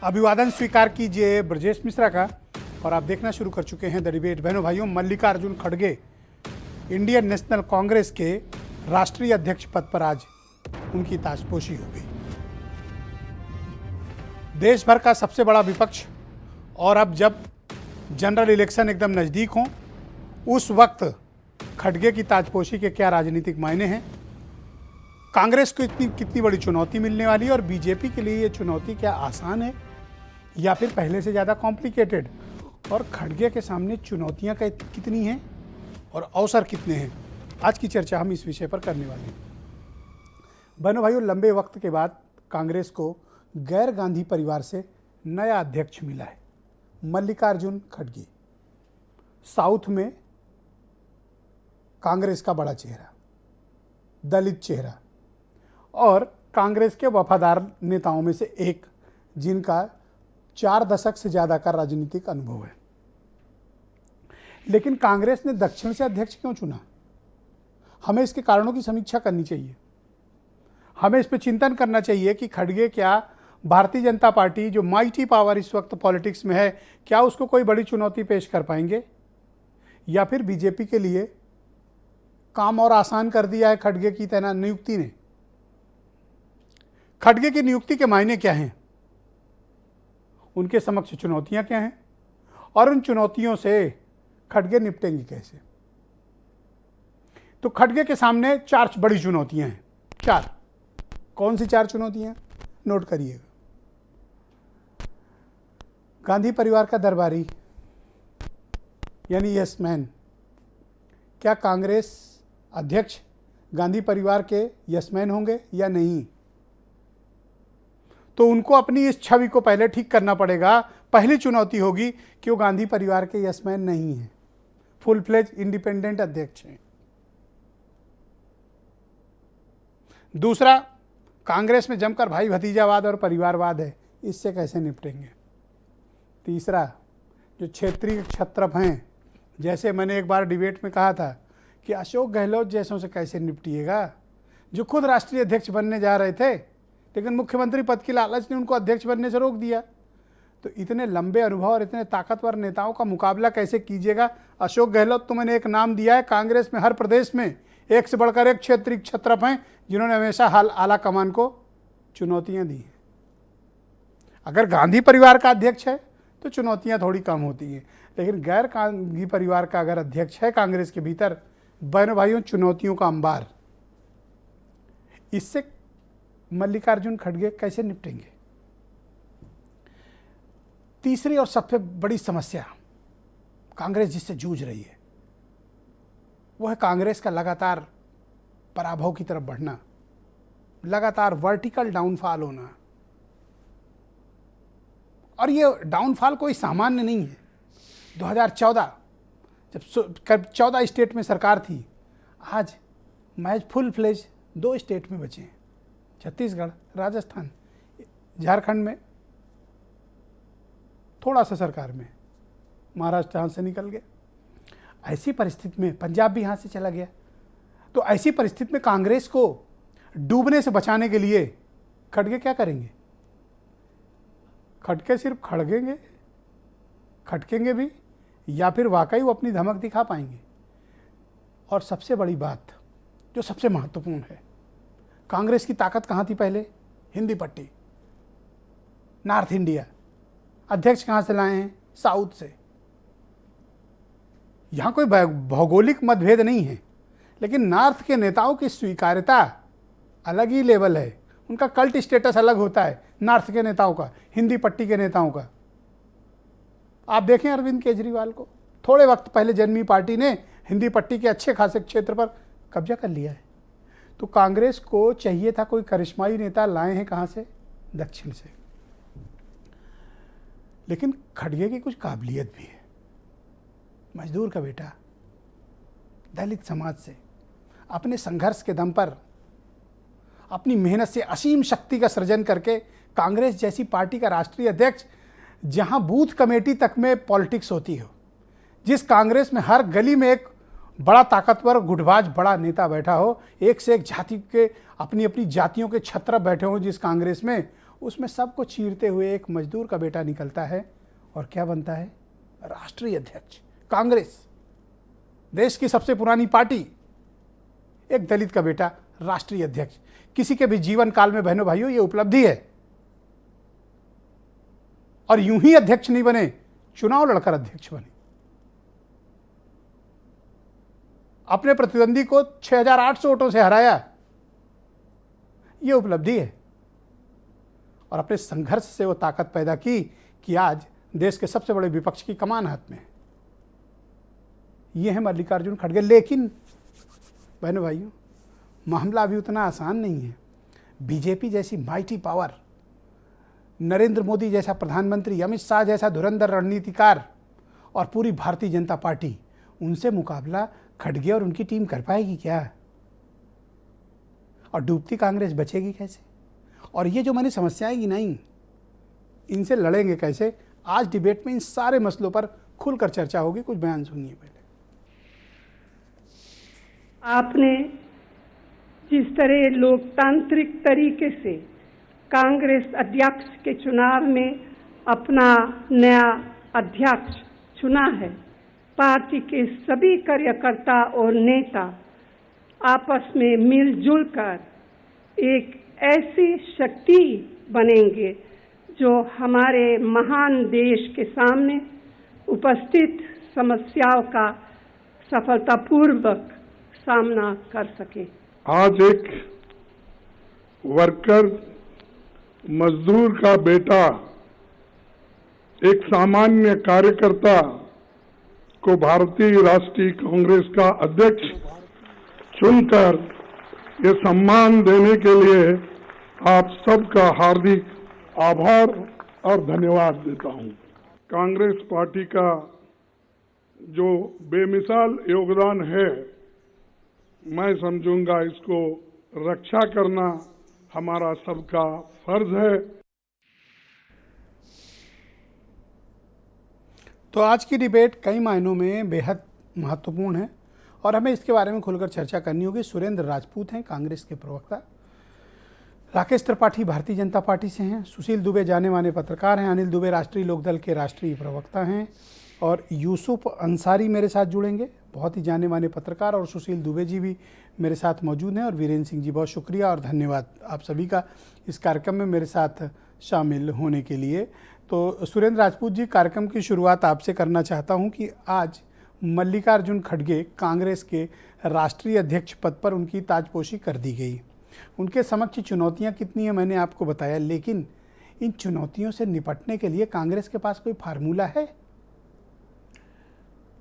अभिवादन स्वीकार कीजिए ब्रजेश मिश्रा का। और आप देखना शुरू कर चुके हैं द डिबेट। बहनों भाइयों, मल्लिकार्जुन खड़गे इंडियन नेशनल कांग्रेस के राष्ट्रीय अध्यक्ष पद पर आज उनकी ताजपोशी हो गई। देश भर का सबसे बड़ा विपक्ष, और अब जब जनरल इलेक्शन एकदम नज़दीक हों उस वक्त खड़गे की ताजपोशी के क्या राजनीतिक मायने हैं, कांग्रेस को कितनी बड़ी चुनौती मिलने वाली है और बीजेपी के लिए ये चुनौती क्या आसान है या फिर पहले से ज़्यादा कॉम्प्लिकेटेड, और खड़गे के सामने चुनौतियां कितनी हैं और अवसर कितने हैं, आज की चर्चा हम इस विषय पर करने वाले हैं। बहनों भाइयों, लंबे वक्त के बाद कांग्रेस को गैर गांधी परिवार से नया अध्यक्ष मिला है, मल्लिकार्जुन खड़गे। साउथ में कांग्रेस का बड़ा चेहरा, दलित चेहरा और कांग्रेस के वफादार नेताओं में से एक, जिनका 4 दशक से ज़्यादा का राजनीतिक अनुभव है। लेकिन कांग्रेस ने दक्षिण से अध्यक्ष क्यों चुना? हमें इसके कारणों की समीक्षा करनी चाहिए। हमें इस पर चिंतन करना चाहिए कि खड़गे क्या भारतीय जनता पार्टी, जो माइटी पावर इस वक्त पॉलिटिक्स में है, क्या उसको कोई बड़ी चुनौती पेश कर पाएंगे, या फिर बीजेपी के लिए काम और आसान कर दिया है खड़गे की तैनात नियुक्ति ने। खड़गे की नियुक्ति के मायने क्या हैं, उनके समक्ष चुनौतियां क्या हैं और उन चुनौतियों से खड़गे निपटेंगे कैसे। तो खड़गे के सामने 4 बड़ी चुनौतियां हैं। 4 कौन सी 4 चुनौतियां, नोट करिएगा। गांधी परिवार का दरबारी यानी यस मैन। क्या कांग्रेस अध्यक्ष गांधी परिवार के यसमैन होंगे या नहीं? तो उनको अपनी इस छवि को पहले ठीक करना पड़ेगा। पहली चुनौती होगी कि वो गांधी परिवार के यसमैन नहीं हैं, फुल फ्लेज इंडिपेंडेंट अध्यक्ष हैं। दूसरा, कांग्रेस में जमकर भाई भतीजावाद और परिवारवाद है, इससे कैसे निपटेंगे। तीसरा, जो क्षेत्रीय क्षत्रप हैं, जैसे मैंने एक बार डिबेट में कहा था कि अशोक गहलोत जैसों से कैसे निपटिएगा, जो खुद राष्ट्रीय अध्यक्ष बनने जा रहे थे लेकिन मुख्यमंत्री पद की लालच ने उनको अध्यक्ष बनने से रोक दिया। तो इतने लंबे अनुभव और इतने ताकतवर नेताओं का मुकाबला कैसे कीजिएगा। अशोक गहलोत तो मैंने एक नाम दिया है, कांग्रेस में हर प्रदेश में एक से बढ़कर एक क्षेत्रीय क्षत्रप हैं जिन्होंने हमेशा आला कमान को चुनौतियां दी हैं। अगर गांधी परिवार का अध्यक्ष है तो चुनौतियां थोड़ी कम होती हैं, लेकिन गैर गांधी परिवार का अगर अध्यक्ष है कांग्रेस के भीतर, बहनों भाइयों, चुनौतियों का अंबार। इससे मल्लिकार्जुन खड़गे कैसे निपटेंगे। तीसरी और सबसे बड़ी समस्या कांग्रेस जिससे जूझ रही है वो है कांग्रेस का लगातार पराभव की तरफ बढ़ना, लगातार वर्टिकल डाउनफॉल होना। और ये डाउनफॉल कोई सामान्य नहीं है। 2014 जब 14 स्टेट में सरकार थी, आज महज फुल फ्लेज 2 स्टेट में बचे हैं, छत्तीसगढ़, राजस्थान, झारखंड में थोड़ा सा सरकार में, महाराष्ट्र यहाँ से निकल गया। ऐसी परिस्थिति में पंजाब भी यहाँ से चला गया। तो ऐसी परिस्थिति में कांग्रेस को डूबने से बचाने के लिए खड़गे क्या करेंगे? खड़गे सिर्फ खटकेंगे भी, या फिर वाकई वो अपनी धमक दिखा पाएंगे। और सबसे बड़ी बात जो सबसे महत्वपूर्ण है, कांग्रेस की ताकत कहाँ थी पहले? हिंदी पट्टी, नॉर्थ इंडिया। अध्यक्ष कहाँ से लाए हैं? साउथ से। यहाँ कोई भौगोलिक मतभेद नहीं है, लेकिन नॉर्थ के नेताओं की स्वीकार्यता अलग ही लेवल है, उनका कल्ट स्टेटस अलग होता है नॉर्थ के नेताओं का, हिंदी पट्टी के नेताओं का। आप देखें अरविंद केजरीवाल को, थोड़े वक्त पहले जन्मी पार्टी ने हिंदी पट्टी के अच्छे खासे क्षेत्र पर कब्जा कर लिया है। तो कांग्रेस को चाहिए था कोई करिश्माई नेता, लाए हैं कहाँ से? दक्षिण से। लेकिन खड़गे की कुछ काबिलियत भी है। मजदूर का बेटा, दलित समाज से अपने संघर्ष के दम पर, अपनी मेहनत से असीम शक्ति का सृजन करके कांग्रेस जैसी पार्टी का राष्ट्रीय अध्यक्ष, जहां बूथ कमेटी तक में पॉलिटिक्स होती हो, जिस कांग्रेस में हर गली में एक बड़ा ताकतवर गुटबाज बड़ा नेता बैठा हो, एक से एक जाति के अपनी अपनी जातियों के छत्र बैठे हों जिस कांग्रेस में, उसमें सबको चीरते हुए एक मजदूर का बेटा निकलता है और क्या बनता है? राष्ट्रीय अध्यक्ष। कांग्रेस, देश की सबसे पुरानी पार्टी, एक दलित का बेटा राष्ट्रीय अध्यक्ष। किसी के भी जीवन काल में बहनों भाइयों ये उपलब्धि है। और यूं ही अध्यक्ष नहीं बने, चुनाव लड़कर अध्यक्ष बने। अपने प्रतिद्वंदी को 6,800 वोटों से हराया, यह उपलब्धि है। और अपने संघर्ष से वो ताकत पैदा की कि आज देश के सबसे बड़े विपक्ष की कमान हाथ में है। यह है मल्लिकार्जुन खड़गे। लेकिन बहनों भाइयों, मामला भी उतना आसान नहीं है। बीजेपी जैसी माइटी पावर, नरेंद्र मोदी जैसा प्रधानमंत्री, अमित शाह जैसा धुरंधर रणनीतिकार और पूरी भारतीय जनता पार्टी, उनसे मुकाबला खड़गे और उनकी टीम कर पाएगी क्या? और डूबती कांग्रेस बचेगी कैसे? और ये जो मैंने समस्याएं गिनाई, इनसे लड़ेंगे कैसे? आज डिबेट में इन सारे मसलों पर खुलकर चर्चा होगी। कुछ बयान सुनिए पहले। आपने जिस तरह लोकतांत्रिक तरीके से कांग्रेस अध्यक्ष के चुनाव में अपना नया अध्यक्ष चुना है, पार्टी के सभी कार्यकर्ता और नेता आपस में मिलजुल कर एक ऐसी शक्ति बनेंगे जो हमारे महान देश के सामने उपस्थित समस्याओं का सफलतापूर्वक सामना कर सके। आज एक वर्कर, मजदूर का बेटा, एक सामान्य कार्यकर्ता को भारतीय राष्ट्रीय कांग्रेस का अध्यक्ष चुनकर ये सम्मान देने के लिए आप सबका हार्दिक आभार और धन्यवाद देता हूं। कांग्रेस पार्टी का जो बेमिसाल योगदान है, मैं समझूंगा इसको रक्षा करना हमारा सबका फर्ज है। तो आज की डिबेट कई मायनों में बेहद महत्वपूर्ण है और हमें इसके बारे में खुलकर चर्चा करनी होगी। सुरेंद्र राजपूत हैं कांग्रेस के प्रवक्ता, राकेश त्रिपाठी भारतीय जनता पार्टी से हैं, सुशील दुबे जाने माने पत्रकार हैं, अनिल दुबे राष्ट्रीय लोकदल के राष्ट्रीय प्रवक्ता हैं और यूसुफ अंसारी मेरे साथ जुड़ेंगे, बहुत ही जाने माने पत्रकार, और सुशील दुबे जी भी मेरे साथ मौजूद हैं। और वीरेंद्र सिंह जी, बहुत शुक्रिया और धन्यवाद आप सभी का इस कार्यक्रम में मेरे साथ शामिल होने के लिए। तो सुरेंद्र राजपूत जी, कार्यक्रम की शुरुआत आपसे करना चाहता हूं कि आज मल्लिकार्जुन खड़गे कांग्रेस के राष्ट्रीय अध्यक्ष पद पर उनकी ताजपोशी कर दी गई। उनके समक्ष चुनौतियां कितनी हैं मैंने आपको बताया, लेकिन इन चुनौतियों से निपटने के लिए कांग्रेस के पास कोई फार्मूला है?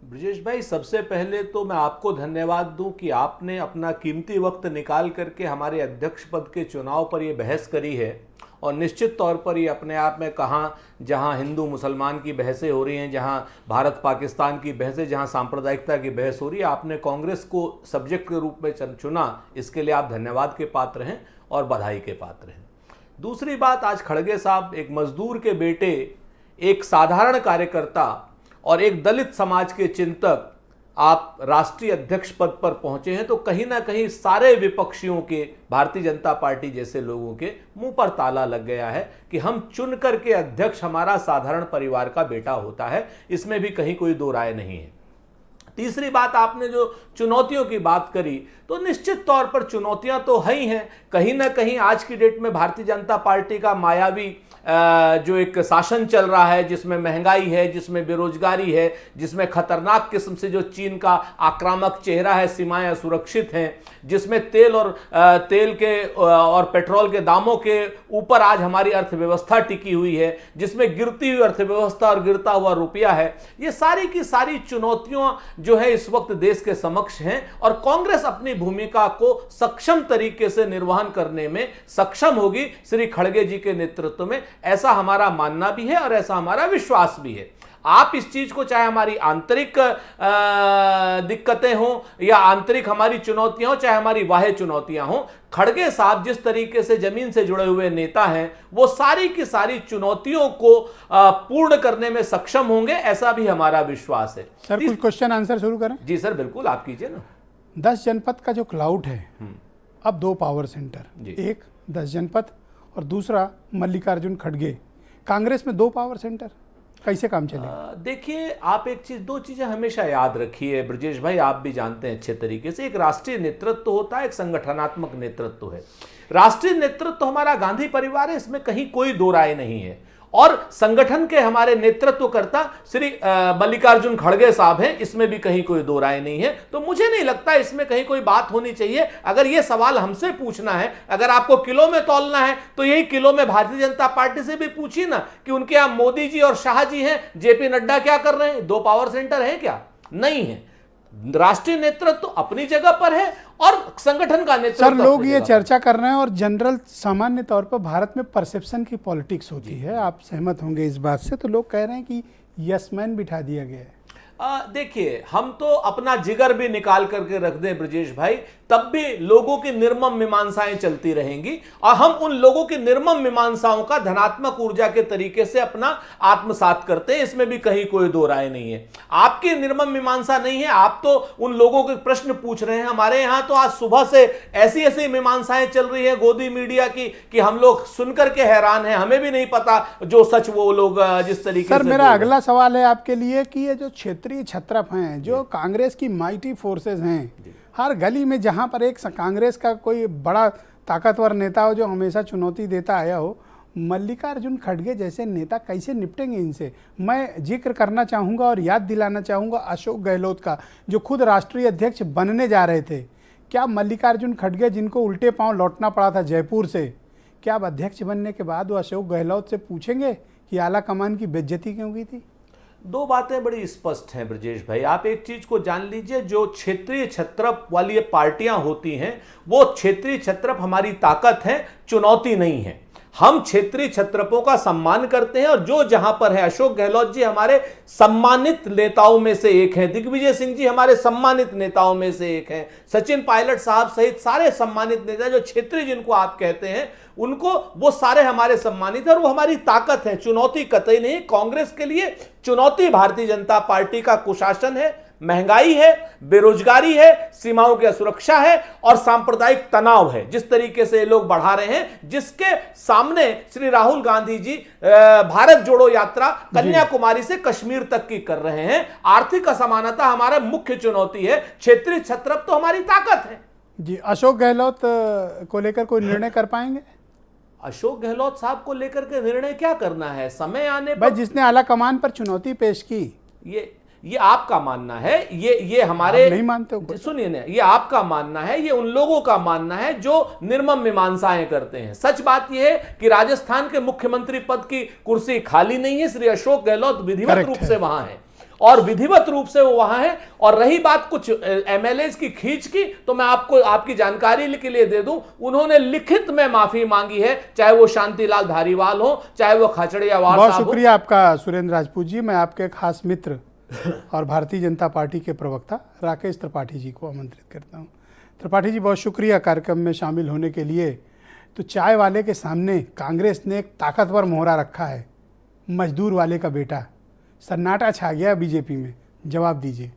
ब्रजेश भाई, सबसे पहले तो मैं आपको धन्यवाद दूं कि आपने अपना कीमती वक्त निकाल करके हमारे अध्यक्ष पद के चुनाव पर ये बहस करी है। और निश्चित तौर पर ये अपने आप में कहाँ, जहाँ हिंदू मुसलमान की बहसें हो रही हैं, जहाँ भारत पाकिस्तान की बहसें, जहाँ सांप्रदायिकता की बहस हो रही है, आपने कांग्रेस को सब्जेक्ट के रूप में चुना। इसके लिए आप धन्यवाद के पात्र हैं और बधाई के पात्र हैं। दूसरी बात, आज खड़गे साहब एक मजदूर के बेटे, एक साधारण कार्यकर्ता और एक दलित समाज के चिंतक आप राष्ट्रीय अध्यक्ष पद पर पहुंचे हैं, तो कहीं ना कहीं सारे विपक्षियों के, भारतीय जनता पार्टी जैसे लोगों के मुंह पर ताला लग गया है कि हम चुन करके अध्यक्ष हमारा साधारण परिवार का बेटा होता है। इसमें भी कहीं कोई दो राय नहीं है। तीसरी बात, आपने जो चुनौतियों की बात करी, तो निश्चित तौर पर चुनौतियां तो है ही हैं। कहीं ना कहीं आज की डेट में भारतीय जनता पार्टी का मायावी जो एक शासन चल रहा है, जिसमें महंगाई है, जिसमें बेरोजगारी है, जिसमें खतरनाक किस्म से जो चीन का आक्रामक चेहरा है, सीमाएं असुरक्षित हैं, जिसमें तेल के और पेट्रोल के दामों के ऊपर आज हमारी अर्थव्यवस्था टिकी हुई है, जिसमें गिरती हुई अर्थव्यवस्था और गिरता हुआ रुपया है। ये सारी की सारी चुनौतियां जो है इस वक्त देश के समक्ष हैं और कांग्रेस अपनी भूमिका को सक्षम तरीके से निर्वहन करने में सक्षम होगी श्री खड़गे जी के नेतृत्व में। ऐसा हमारा मानना भी है और ऐसा हमारा विश्वास भी है। आप इस चीज को, चाहे हमारी आंतरिक दिक्कतें हों या आंतरिक हमारी चुनौतियां हो, चाहे हमारी बाह्य चुनौतियां हों, खड़गे साहब जिस तरीके से जमीन से जुड़े हुए नेता हैं, वो सारी की सारी चुनौतियों को पूर्ण करने में सक्षम होंगे, ऐसा भी हमारा विश्वास है। सर, कुछ क्वेश्चन आंसर शुरू करें? जी सर, बिल्कुल, आप कीजिए ना। 10 जनपद का जो क्लाउड है, अब 2 पावर सेंटर, एक 10 जनपद और दूसरा मल्लिकार्जुन खड़गे। कांग्रेस में 2 पावर सेंटर, कैसे काम चलेगा? देखिए, आप दो चीजें हमेशा याद रखिए ब्रजेश भाई, आप भी जानते हैं अच्छे तरीके से, एक राष्ट्रीय नेतृत्व होता है, एक संगठनात्मक नेतृत्व है। राष्ट्रीय नेतृत्व हमारा गांधी परिवार है, इसमें कहीं कोई दो राय नहीं है, और संगठन के हमारे नेतृत्वकर्ता श्री मल्लिकार्जुन खड़गे साहब हैं, इसमें भी कहीं कोई दो राय नहीं है। तो मुझे नहीं लगता इसमें कहीं कोई बात होनी चाहिए। अगर यह सवाल हमसे पूछना है, अगर आपको किलो में तौलना है, तो यही किलो में भारतीय जनता पार्टी से भी पूछिए ना कि उनके यहां मोदी जी और शाह जी हैं, जेपी नड्डा क्या कर रहे हैं? 2 पावर सेंटर है क्या? नहीं है। राष्ट्रीय नेतृत्व तो अपनी जगह पर है और संगठन का नेतृत्व। सर, लोग ये चर्चा कर रहे हैं और जनरल सामान्य तौर पर भारत में परसेप्शन की पॉलिटिक्स होती है, आप सहमत होंगे इस बात से। तो लोग कह रहे हैं कि यस मैन बिठा दिया गया है। देखिए, हम तो अपना जिगर भी निकाल करके रख दें ब्रजेश भाई, तब भी लोगों की निर्मम मीमांसाएं चलती रहेंगी, और हम उन लोगों की निर्मम मीमांसाओं का धनात्मक ऊर्जा के तरीके से अपना आत्मसात करते हैं, इसमें भी कहीं कोई दो राय नहीं है। आपकी निर्मम मीमांसा नहीं है, आप तो उन लोगों के प्रश्न पूछ रहे हैं। हमारे यहां तो आज सुबह से ऐसी ऐसी मीमांसाएं चल रही है गोदी मीडिया की कि हम लोग सुनकर के हैरान हैं, हमें भी नहीं पता जो सच वो लोग जिस तरीके से। सर, मेरा अगला सवाल है आपके लिए कि ये जो क्षेत्रीय छत्रप हैं, जो कांग्रेस की माइटी फोर्सेस हैं, हर गली में जहां पर एक कांग्रेस का कोई बड़ा ताकतवर नेता हो जो हमेशा चुनौती देता आया हो, मल्लिकार्जुन खड़गे जैसे नेता कैसे निपटेंगे इनसे? मैं जिक्र करना चाहूँगा और याद दिलाना चाहूँगा अशोक गहलोत का, जो खुद राष्ट्रीय अध्यक्ष बनने जा रहे थे। क्या मल्लिकार्जुन खड़गे, जिनको उल्टे पांव लौटना पड़ा था जयपुर से, क्या अब अध्यक्ष बनने के बाद वो अशोक गहलोत से पूछेंगे कि आला कमान की बेइज्जती क्यों की थी? 2 बातें बड़ी स्पष्ट हैं ब्रजेश भाई। आप एक चीज को जान लीजिए, जो क्षेत्रीय छत्रप वाली पार्टियां होती हैं, वो क्षेत्रीय छत्रप हमारी ताकत है, चुनौती नहीं है। हम क्षेत्रीय छत्रपों का सम्मान करते हैं, और जो जहां पर है, अशोक गहलोत जी हमारे सम्मानित नेताओं में से एक हैं, दिग्विजय सिंह जी हमारे सम्मानित नेताओं में से एक हैं, सचिन पायलट साहब सहित सारे सम्मानित नेता जो क्षेत्रीय जिनको आप कहते हैं, उनको वो सारे हमारे सम्मानित है, और वो हमारी ताकत है, चुनौती कतई नहीं। कांग्रेस के लिए चुनौती भारतीय जनता पार्टी का कुशासन है, महंगाई है, बेरोजगारी है, सीमाओं की असुरक्षा है, और सांप्रदायिक तनाव है जिस तरीके से ये लोग बढ़ा रहे हैं, जिसके सामने श्री राहुल गांधी जी भारत जोड़ो यात्रा कन्याकुमारी से कश्मीर तक की कर रहे हैं। आर्थिक असमानता हमारा मुख्य चुनौती है, क्षेत्रीय छत्रप तो हमारी ताकत है। जी, अशोक गहलोत को लेकर कोई निर्णय कर पाएंगे? अशोक गहलोत साहब को लेकर के निर्णय क्या करना है, समय आने भाई, पर। जिसने आला कमान पर चुनौती पेश की, ये आपका मानना है, ये हमारे नहीं मानते हो? सुनिए ना, ये आपका मानना है, ये उन लोगों का मानना है जो निर्मम मीमांसाएं करते हैं। सच बात यह है कि राजस्थान के मुख्यमंत्री पद की कुर्सी खाली नहीं है, श्री अशोक गहलोत विधिवत रूप से वहां है, और विधिवत रूप से वो वहां है। और रही बात कुछ एमएलएज की खींच की, तो मैं आपको आपकी जानकारी के लिए दे दूं, उन्होंने लिखित में माफी मांगी है, चाहे वो शांतिलाल धारीवाल हो, चाहे वो खाचड़ियावाड़ साहब हो। बहुत शुक्रिया आपका सुरेंद्र राजपूत जी। मैं आपके खास मित्र और भारतीय जनता पार्टी के प्रवक्ता राकेश त्रिपाठी जी को आमंत्रित करता हूं। त्रिपाठी जी, बहुत शुक्रिया कार्यक्रम में शामिल होने के लिए। तो चाय वाले के सामने कांग्रेस ने एक ताकतवर मोहरा रखा है, मजदूर वाले का बेटा। सन्नाटा छा गया बीजेपी में, जवाब दीजिए।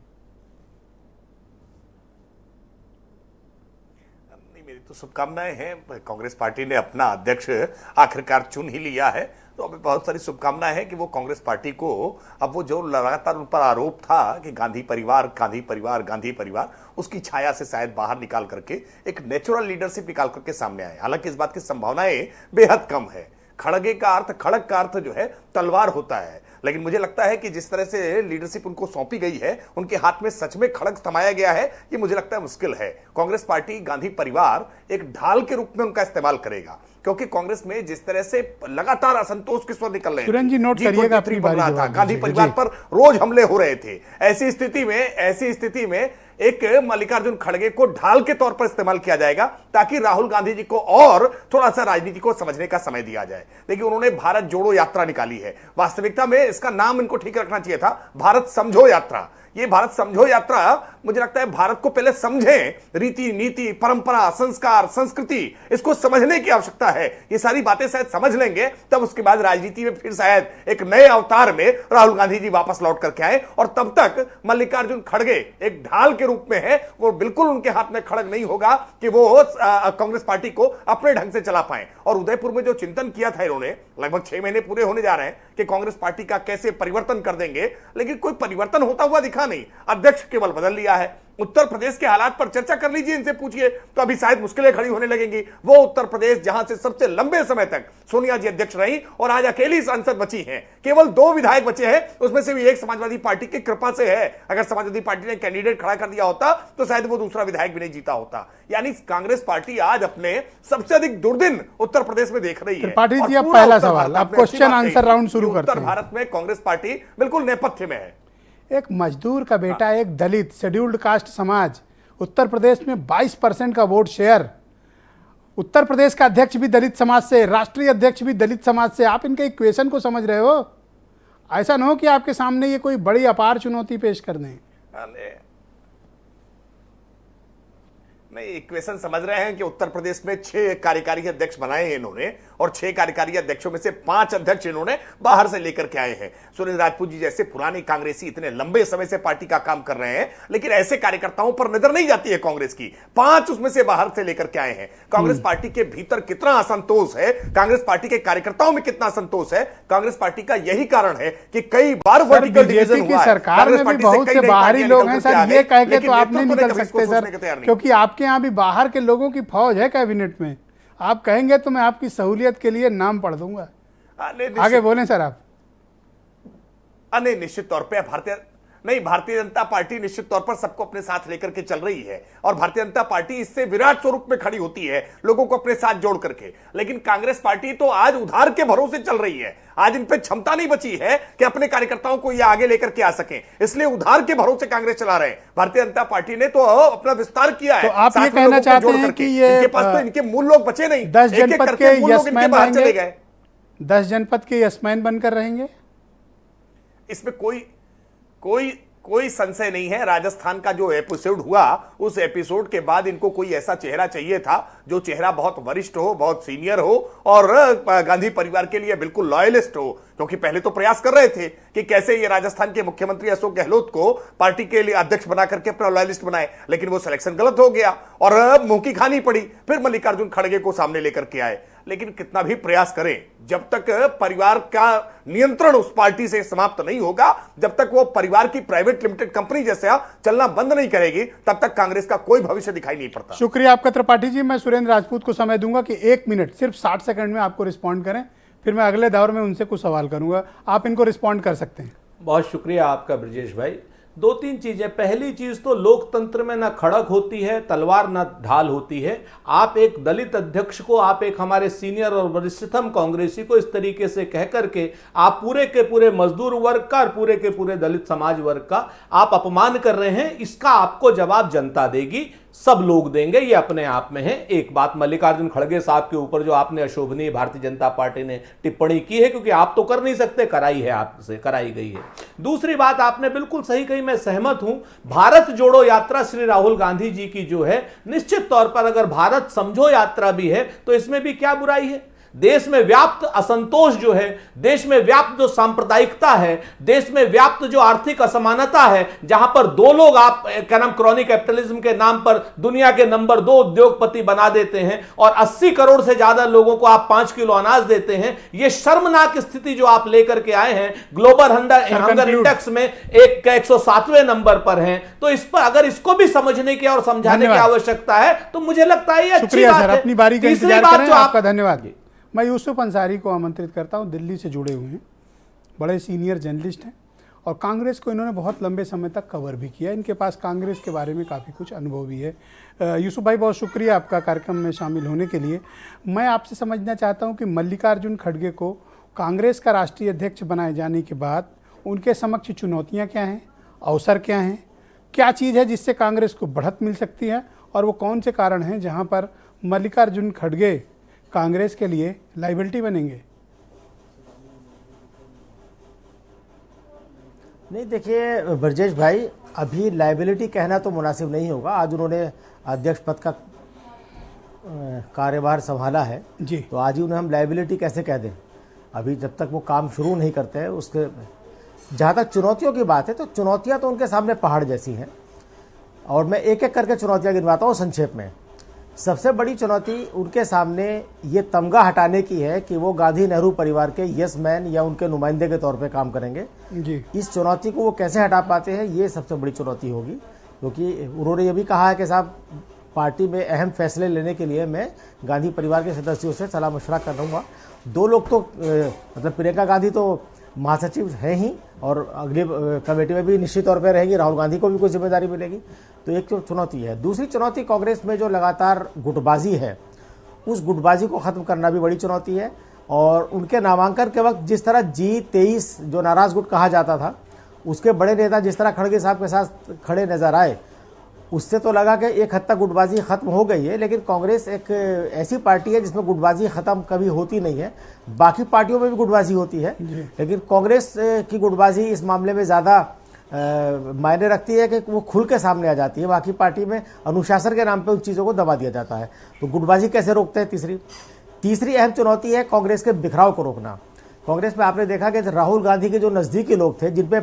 मेरी तो शुभकामनाएं हैं, कांग्रेस पार्टी ने अपना अध्यक्ष आखिरकार चुन ही लिया है, तो अभी बहुत सारी शुभकामनाएं हैं कि वो कांग्रेस पार्टी को, अब वो जो लगातार उन पर आरोप था कि गांधी परिवार गांधी परिवार गांधी परिवार, उसकी छाया से शायद बाहर निकाल करके एक नेचुरल लीडरशिप निकाल करके सामने आए। हालांकि इस बात की संभावनाएं बेहद कम है। खड़गे का अर्थ, खड़ग का अर्थ जो है तलवार होता है, लेकिन मुझे लगता है कि जिस तरह से लीडरशिप उनको सौंपी गई है, उनके हाथ में सच में खड़ग थमाया गया है, ये मुझे लगता है मुश्किल है। कांग्रेस पार्टी गांधी परिवार एक ढाल के रूप में उनका इस्तेमाल करेगा, क्योंकि कांग्रेस में जिस तरह से लगातार असंतोष के स्वर निकल रहे सुरेंद्र जी, नोट करिएगा अपनी बारी था, जवाब गांधी दीजिए। परिवार पर रोज हमले हो रहे थे। ऐसी स्थिति में एक मल्लिकार्जुन खड़गे को ढाल के तौर पर इस्तेमाल किया जाएगा, ताकि राहुल गांधी जी को और थोड़ा सा राजनीति को समझने का समय दिया जाए। देखिए, उन्होंने भारत जोड़ो यात्रा निकाली है, वास्तविकता में इसका नाम इनको ठीक रखना चाहिए था, भारत समझो यात्रा। ये भारत समझो यात्रा, मुझे लगता है भारत को पहले समझें, रीति नीति परंपरा संस्कार संस्कृति, इसको समझने की आवश्यकता है। ये सारी बातें शायद समझ लेंगे, तब उसके बाद राजनीति में फिर शायद एक नए अवतार में राहुल गांधी जी वापस लौट करके आए। और तब तक मल्लिकार्जुन खड़गे एक ढाल के रूप में है, वो बिल्कुल उनके हाथ में खड़ग नहीं होगा कि वो कांग्रेस पार्टी को अपने ढंग से चला पाए। और उदयपुर में जो चिंतन किया था इन्होंने, लगभग 6 महीने पूरे होने जा रहे हैं कि कांग्रेस पार्टी का कैसे परिवर्तन कर देंगे, लेकिन कोई परिवर्तन होता हुआ दिखा नहीं, अध्यक्ष केवल बदल लिया है। उत्तर प्रदेश के हालात पर चर्चा कर लीजिए, इनसे पूछिए तो अभी शायद मुश्किलें खड़ी होने लगेंगी। वो उत्तर प्रदेश जहां से सबसे लंबे समय तक सोनिया जी अध्यक्ष रही और आज अकेली सांसद बची हैं, केवल 2 विधायक बचे हैं, उसमें से भी एक समाजवादी पार्टी की कृपा से है। अगर समाजवादी पार्टी ने कैंडिडेट खड़ा कर दिया होता तो शायद वो दूसरा विधायक भी नहीं जीता होता। यानी कांग्रेस पार्टी आज अपने सबसे अधिक दुर्दिन उत्तर प्रदेश में देख रही है। त्रिपाठी जी, अब पहला सवाल, आप क्वेश्चन आंसर राउंड शुरू करते हैं। उत्तर भारत में कांग्रेस पार्टी बिल्कुल नेपथ्य में है। एक मजदूर का बेटा, एक दलित शेड्यूल्ड कास्ट समाज, उत्तर प्रदेश में 22% का वोट शेयर, उत्तर प्रदेश का अध्यक्ष भी दलित समाज से, राष्ट्रीय अध्यक्ष भी दलित समाज से। आप इनके इक्वेशन को समझ रहे हो? ऐसा ना हो कि आपके सामने ये कोई बड़ी अपार चुनौती पेश कर दें। नहीं, इक्वेशन समझ रहे हैं कि उत्तर प्रदेश में 6 कार्यकारी अध्यक्ष बनाए हैं इन्होंने, और 6 कार्यकारी अध्यक्षों में से 5 अध्यक्ष इन्होंने बाहर से लेकर के आए हैं। सुरेंद्र राजपूत जी जैसे पुराने कांग्रेसी इतने लंबे समय से पार्टी का काम कर रहे हैं, लेकिन ऐसे कार्यकर्ताओं पर नजर नहीं जाती है कांग्रेस की। 5 उसमें से बाहर से लेकर के आए हैं। कांग्रेस पार्टी के भीतर कितना असंतोष है, कांग्रेस पार्टी के कार्यकर्ताओं में कितना असंतोष है, कांग्रेस पार्टी का यही कारण है कि कई बार वर्टिकल डिवीजन हुआ है। सरकार में भी बहुत से बाहरी लोग हैं सर, ये कह के तो आप नहीं निकल सकते सर, क्योंकि आपके यहाँ भी बाहर के लोगों की फौज है कैबिनेट में। आप कहेंगे तो मैं आपकी सहूलियत के लिए नाम पढ़ दूंगा। आगे बोलें सर आप। नहीं, निश्चित तौर पे भारतीय जनता पार्टी निश्चित तौर पर सबको अपने साथ लेकर के चल रही है, और भारतीय जनता पार्टी इससे विराट स्वरूप में खड़ी होती है, लोगों को अपने साथ जोड़ करके। लेकिन कांग्रेस पार्टी तो आज उधार के भरोसे चल रही है। आज इन पे क्षमता नहीं बची है कि अपने कार्यकर्ताओं को ये आगे लेकर के आ सकें, इसलिए उधार के भरोसे कांग्रेस चला रहे हैं। भारतीय जनता पार्टी ने तो अपना विस्तार किया है। तो आप ये कहना चाहते हैं कि ये इनके पास तो इनके मूल लोग बचे नहीं, 10 जनपद के यशमैन चले गए। 10 जनपद के यशमैन बनकर रहेंगे, इसमें कोई संशय नहीं है। राजस्थान का जो एपिसोड हुआ, उस एपिसोड के बाद इनको कोई ऐसा चेहरा चाहिए था जो चेहरा बहुत वरिष्ठ हो, बहुत सीनियर हो और गांधी परिवार के लिए बिल्कुल लॉयलिस्ट हो। क्योंकि पहले तो प्रयास कर रहे थे कि कैसे ये राजस्थान के मुख्यमंत्री अशोक गहलोत को पार्टी के लिए अध्यक्ष बना करके अपना लॉयलिस्ट बनाए, लेकिन वो सिलेक्शन गलत हो गया और मुंह की खानी पड़ी। फिर मल्लिकार्जुन खड़गे को सामने लेकर के आए। लेकिन कितना भी प्रयास करें, जब तक परिवार का नियंत्रण उस पार्टी से समाप्त नहीं होगा, जब तक वो परिवार की प्राइवेट लिमिटेड कंपनी जैसा चलना बंद नहीं करेगी, तब तक कांग्रेस का कोई भविष्य दिखाई नहीं पड़ता। शुक्रिया आपका त्रिपाठी जी। मैं सुरेंद्र राजपूत को समय दूंगा कि 1 मिनट सिर्फ 60 सेकंड में आपको रिस्पॉन्ड करें, फिर मैं अगले दौर में उनसे कुछ सवाल करूंगा। आप इनको रिस्पॉन्ड कर सकते हैं। बहुत शुक्रिया आपका ब्रजेश भाई। 2-3 चीजें। पहली चीज तो लोकतंत्र में ना खड़क होती है, तलवार ना ढाल होती है। आप एक दलित अध्यक्ष को, आप एक हमारे सीनियर और वरिष्ठतम कांग्रेसी को इस तरीके से कह करके आप पूरे के पूरे मजदूर वर्ग का और पूरे के पूरे दलित समाज वर्ग का आप अपमान कर रहे हैं। इसका आपको जवाब जनता देगी, सब लोग देंगे, ये अपने आप में है। एक बात मल्लिकार्जुन खड़गे साहब के ऊपर जो आपने अशोभनीय भारतीय जनता पार्टी ने टिप्पणी की है, क्योंकि आप तो कर नहीं सकते, कराई है, आपसे कराई गई है। दूसरी बात आपने बिल्कुल सही कही, मैं सहमत हूं। भारत जोड़ो यात्रा श्री राहुल गांधी जी की जो है, निश्चित तौर पर अगर भारत समझो यात्रा भी है तो इसमें भी क्या बुराई है। देश में व्याप्त असंतोष जो है, देश में व्याप्त जो सांप्रदायिकता है, देश में व्याप्त जो आर्थिक असमानता है, जहां पर 2 लोग आप क्या नाम क्रॉनी कैपिटलिज्म के नाम पर दुनिया के नंबर 2 उद्योगपति बना देते हैं और 80 करोड़ से ज्यादा लोगों को आप 5 किलो अनाज देते हैं। यह शर्मनाक स्थिति जो आप लेकर के आए हैं, ग्लोबल हंगर इंडेक्स में 107वें नंबर पर हैं। तो इस पर अगर इसको भी समझने की और समझाने की आवश्यकता है तो मुझे लगता है यह अच्छी बात है। अपनी बारी का इंतजार करें। आपका धन्यवाद। मैं यूसुफ अंसारी को आमंत्रित करता हूं, दिल्ली से जुड़े हुए हैं, बड़े सीनियर जर्नलिस्ट हैं और कांग्रेस को इन्होंने बहुत लंबे समय तक कवर भी किया। इनके पास कांग्रेस के बारे में काफ़ी कुछ अनुभव भी है। यूसुफ भाई, बहुत शुक्रिया आपका कार्यक्रम में शामिल होने के लिए। मैं आपसे समझना चाहता हूं कि मल्लिकार्जुन खड़गे को कांग्रेस का राष्ट्रीय अध्यक्ष बनाए जाने के बाद उनके समक्ष चुनौतियाँ क्या हैं, अवसर क्या हैं, क्या चीज़ है जिससे कांग्रेस को बढ़त मिल सकती है, और वो कौन से कारण हैं जहाँ पर मल्लिकार्जुन खड़गे कांग्रेस के लिए लायबिलिटी बनेंगे। नहीं, देखिए ब्रजेश भाई, अभी लायबिलिटी कहना तो मुनासिब नहीं होगा। आज उन्होंने अध्यक्ष पद का कार्यभार संभाला है, जी। तो आज ही उन्हें हम लायबिलिटी कैसे कह दें? अभी जब तक वो काम शुरू नहीं करते हैं, उसके जहाँ तक चुनौतियों की बात है, तो चुनौतियाँ तो उनके सामने पहाड़ जैसी हैं, और मैं एक एक करके चुनौतियाँ गिनवाता हूँ संक्षेप में। सबसे बड़ी चुनौती उनके सामने ये तमगा हटाने की है कि वो गांधी नेहरू परिवार के यस मैन या उनके नुमाइंदे के तौर पे काम करेंगे। जी। इस चुनौती को वो कैसे हटा पाते हैं, ये सबसे बड़ी चुनौती होगी, क्योंकि उन्होंने ये भी कहा है कि साहब पार्टी में अहम फैसले लेने के लिए मैं गांधी परिवार के सदस्यों से सलाह मशवरा कर लूँगा। दो लोग तो मतलब प्रियंका गांधी तो महासचिव हैं ही, और अगली कमेटी में भी निश्चित तौर पर रहेंगी, राहुल गांधी को भी कुछ जिम्मेदारी मिलेगी। तो एक तो चुनौती है। दूसरी चुनौती कांग्रेस में जो लगातार गुटबाजी है, उस गुटबाजी को ख़त्म करना भी बड़ी चुनौती है। और उनके नामांकन के वक्त जिस तरह G23 जो नाराज गुट कहा जाता था, उसके बड़े नेता जिस तरह खड़गे साहब के साथ खड़े नजर आए, उससे तो लगा कि एक हद तक गुटबाजी खत्म हो गई है। लेकिन कांग्रेस एक ऐसी पार्टी है जिसमें गुटबाजी खत्म कभी होती नहीं है। बाकी पार्टियों में भी गुटबाजी होती है, लेकिन कांग्रेस की गुटबाजी इस मामले में ज़्यादा मायने रखती है कि वो खुल के सामने आ जाती है। बाकी पार्टी में अनुशासन के नाम पे उन चीज़ों को दबा दिया जाता है। तो गुटबाजी कैसे रोकते हैं? तीसरी अहम चुनौती है कांग्रेस के बिखराव को रोकना। कांग्रेस में आपने देखा कि राहुल गांधी के जो नज़दीकी लोग थे, जिन पे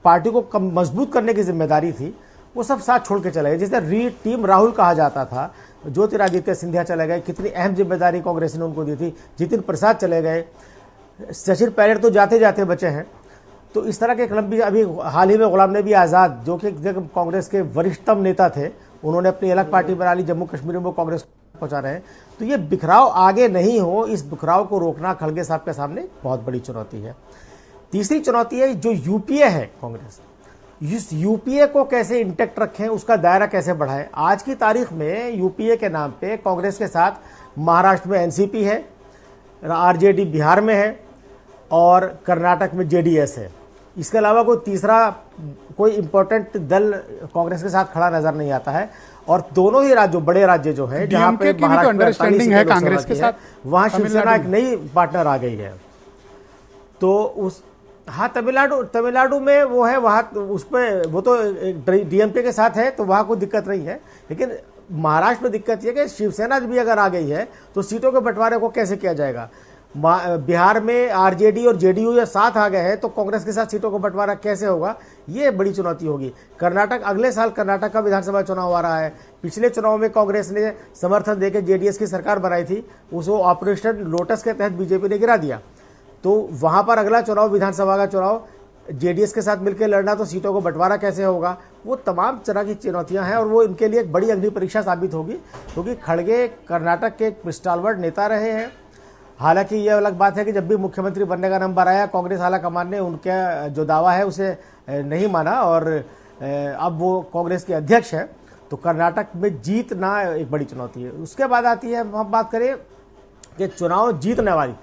पार्टी को मजबूत करने की जिम्मेदारी थी, वो सब साथ छोड़ के चले गए। जिसे री टीम राहुल कहा जाता था, ज्योतिरादित्य सिंधिया चले गए, कितनी अहम जिम्मेदारी कांग्रेस ने उनको दी थी। जितिन प्रसाद चले गए, सचिन पायलट तो जाते जाते बचे हैं। तो इस तरह के एक लंबी, अभी हाल ही में गुलाम नबी आज़ाद जो कि कांग्रेस के वरिष्ठतम नेता थे, उन्होंने अपनी अलग पार्टी बना ली, जम्मू कश्मीर में वो कांग्रेस पहुंचा रहे हैं। तो ये बिखराव आगे नहीं हो, इस बिखराव को रोकना खड़गे साहब के सामने बहुत बड़ी चुनौती है। तीसरी चुनौती है जो यूपीए है कांग्रेस, इस यूपीए को कैसे इंटैक्ट रखें, उसका दायरा कैसे बढ़ाएं। आज की तारीख में यूपीए के नाम पे कांग्रेस के साथ महाराष्ट्र में एनसीपी है, आरजेडी बिहार में है, और कर्नाटक में जेडीएस है। इसके अलावा कोई तीसरा कोई इंपॉर्टेंट दल कांग्रेस के साथ खड़ा नजर नहीं आता है। और दोनों ही राज्यों, बड़े राज्य जो है, जहां पे अंडरस्टैंडिंग है कांग्रेस के साथ, वहां शिवसेना एक नई पार्टनर आ गई है। तो उस हाँ, तमिलनाडु में वो है, वहाँ उस पर वो तो डीएमके के साथ है, तो वहाँ कोई दिक्कत नहीं है। लेकिन महाराष्ट्र में दिक्कत ये कि शिवसेना भी अगर आ गई है तो सीटों के बंटवारे को कैसे किया जाएगा। बिहार में आरजेडी और जेडीयू या साथ आ गए हैं, तो कांग्रेस के साथ सीटों का बंटवारा कैसे होगा, ये बड़ी चुनौती होगी। कर्नाटक, अगले साल कर्नाटक का विधानसभा चुनाव आ रहा है। पिछले चुनाव में कांग्रेस ने समर्थन देकर जेडीएस की सरकार बनाई थी, उसको ऑपरेशन लोटस के तहत बीजेपी ने गिरा दिया। तो वहां पर अगला चुनाव, विधानसभा का चुनाव, जेडीएस के साथ मिलकर लड़ना, तो सीटों को बंटवारा कैसे होगा। वो तमाम तरह की चुनौतियां हैं, और वो इनके लिए एक बड़ी अग्नि परीक्षा साबित होगी, क्योंकि खड़गे कर्नाटक के एक स्टालवर्ट नेता रहे हैं। हालांकि ये अलग बात है कि जब भी मुख्यमंत्री बनने का नंबर आया, कांग्रेस आला कमान ने उनका जो दावा है उसे नहीं माना, और अब वो कांग्रेस के अध्यक्ष है। तो कर्नाटक में जीतना एक बड़ी चुनौती है। उसके बाद आती है, हम बात करें कि चुनाव जीतने वाली,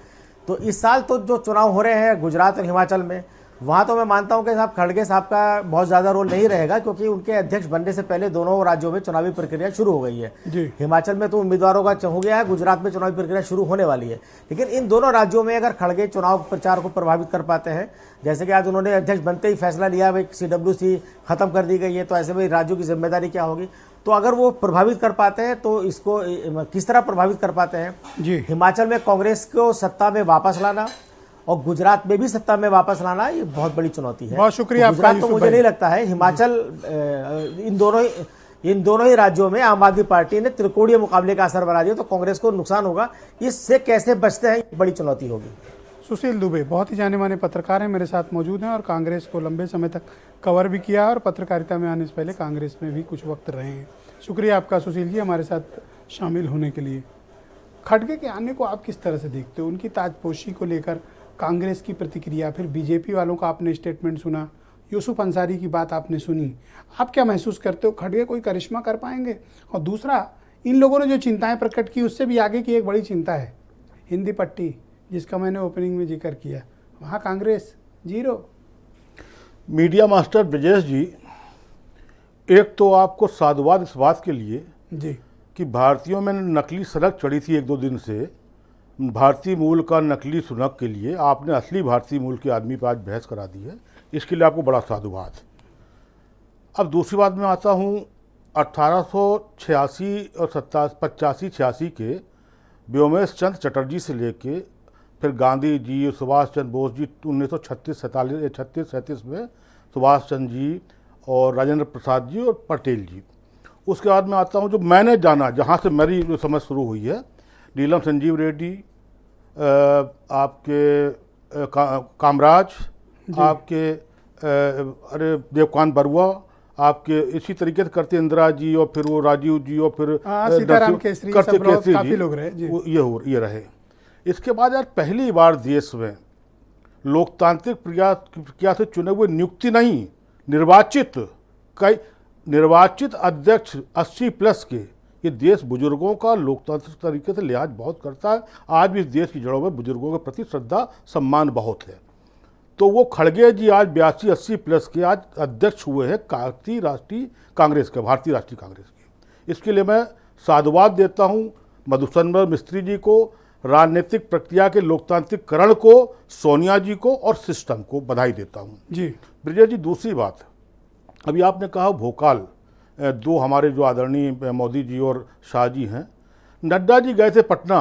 तो इस साल तो जो चुनाव हो रहे हैं गुजरात और हिमाचल में, वहाँ तो मैं मानता हूँ कि साहब खड़गे साहब का बहुत ज़्यादा रोल नहीं रहेगा, क्योंकि उनके अध्यक्ष बनने से पहले दोनों राज्यों में चुनावी प्रक्रिया शुरू हो गई है। हिमाचल में तो उम्मीदवारों का हो गया है, गुजरात में चुनावी प्रक्रिया शुरू होने वाली है। लेकिन इन दोनों राज्यों में अगर खड़गे चुनाव प्रचार को प्रभावित कर पाते हैं, जैसे कि आज उन्होंने अध्यक्ष बनते ही फैसला लिया भाई CWC खत्म कर दी गई है, तो ऐसे में राज्यों की जिम्मेदारी क्या होगी। तो अगर वो प्रभावित कर पाते हैं, तो इसको किस तरह प्रभावित कर पाते हैं जी। हिमाचल में कांग्रेस को सत्ता में वापस लाना और गुजरात में भी सत्ता में वापस लाना, ये बहुत बड़ी चुनौती है। बहुत शुक्रिया तो गुजरात आपका, तो मुझे नहीं लगता है। हिमाचल, इन दोनों ही राज्यों में आम आदमी पार्टी ने त्रिकोणीय मुकाबले का असर बना दिया, तो कांग्रेस को नुकसान होगा। इससे कैसे बचते हैं, बड़ी चुनौती होगी। सुशील दुबे बहुत ही जाने माने पत्रकार हैं, मेरे साथ मौजूद हैं, और कांग्रेस को लंबे समय तक कवर भी किया, और पत्रकारिता में आने से पहले कांग्रेस में भी कुछ वक्त रहे हैं। शुक्रिया आपका सुशील जी हमारे साथ शामिल होने के लिए। खड़गे के आने को आप किस तरह से देखते हो, उनकी ताजपोशी को लेकर कांग्रेस की प्रतिक्रिया, फिर बीजेपी वालों का आपने स्टेटमेंट सुना, यूसुफ अंसारी की बात आपने सुनी, आप क्या महसूस करते हो, खड़गे कोई करिश्मा कर पाएंगे? और दूसरा, इन लोगों ने जो चिंताएं प्रकट की, उससे भी आगे की एक बड़ी चिंता है हिंदी पट्टी, जिसका मैंने ओपनिंग में जिक्र किया, वहाँ Congress zero. Media master Brajesh ji, एक तो आपको साधुवाद इस बात के लिए जी कि भारतीयों में नकली सनक चढ़ी थी 1-2 दिन से, भारतीय मूल का नकली सुनक के लिए आपने असली भारतीय मूल के आदमी पर आज बहस करा दी है, इसके लिए आपको बड़ा साधुवाद। अब दूसरी बात में आता हूँ, 1886 और 85-86 के व्योमेश चंद्र चटर्जी से लेके फिर गांधी जी, सुभाष चंद्र बोस जी, 1936-37 में सुभाष चंद्र जी और राजेंद्र प्रसाद जी और पटेल जी। उसके बाद में आता हूँ जो मैंने जाना, जहाँ से मेरी समझ शुरू हुई है, नीलम संजीव रेड्डी, आपके कामराज, आपके अरे देवकांत बरुआ, आपके इसी तरीके से करते इंदिरा जी और फिर वो राजीव जी और फिर सीताराम केसरी, करते सब लोग, केसरी काफी जी, लोग रहे जी। ये रहे। इसके बाद यार पहली बार देश में लोकतांत्रिक प्रक्रिया से चुने हुए नियुक्ति नहीं, निर्वाचित अध्यक्ष 80+ के, ये देश बुजुर्गों का लोकतांत्रिक तरीके से लिहाज बहुत करता है। आज भी इस देश की जड़ों में बुजुर्गों के प्रति श्रद्धा सम्मान बहुत है। तो वो खड़गे जी आज 82-80+ के आज अध्यक्ष हुए हैं भारतीय राष्ट्रीय कांग्रेस के। इसके लिए मैं साधुवाद देता हूँ मधुसूदन मिस्त्री जी को, राजनीतिक प्रक्रिया के लोकतांत्रिकरण को, सोनिया जी को और सिस्टम को बधाई देता हूँ जी। ब्रिजेश जी, दूसरी बात, अभी आपने कहा भोकाल, दो हमारे जो आदरणीय मोदी जी और शाह जी हैं, नड्डा जी गए थे पटना,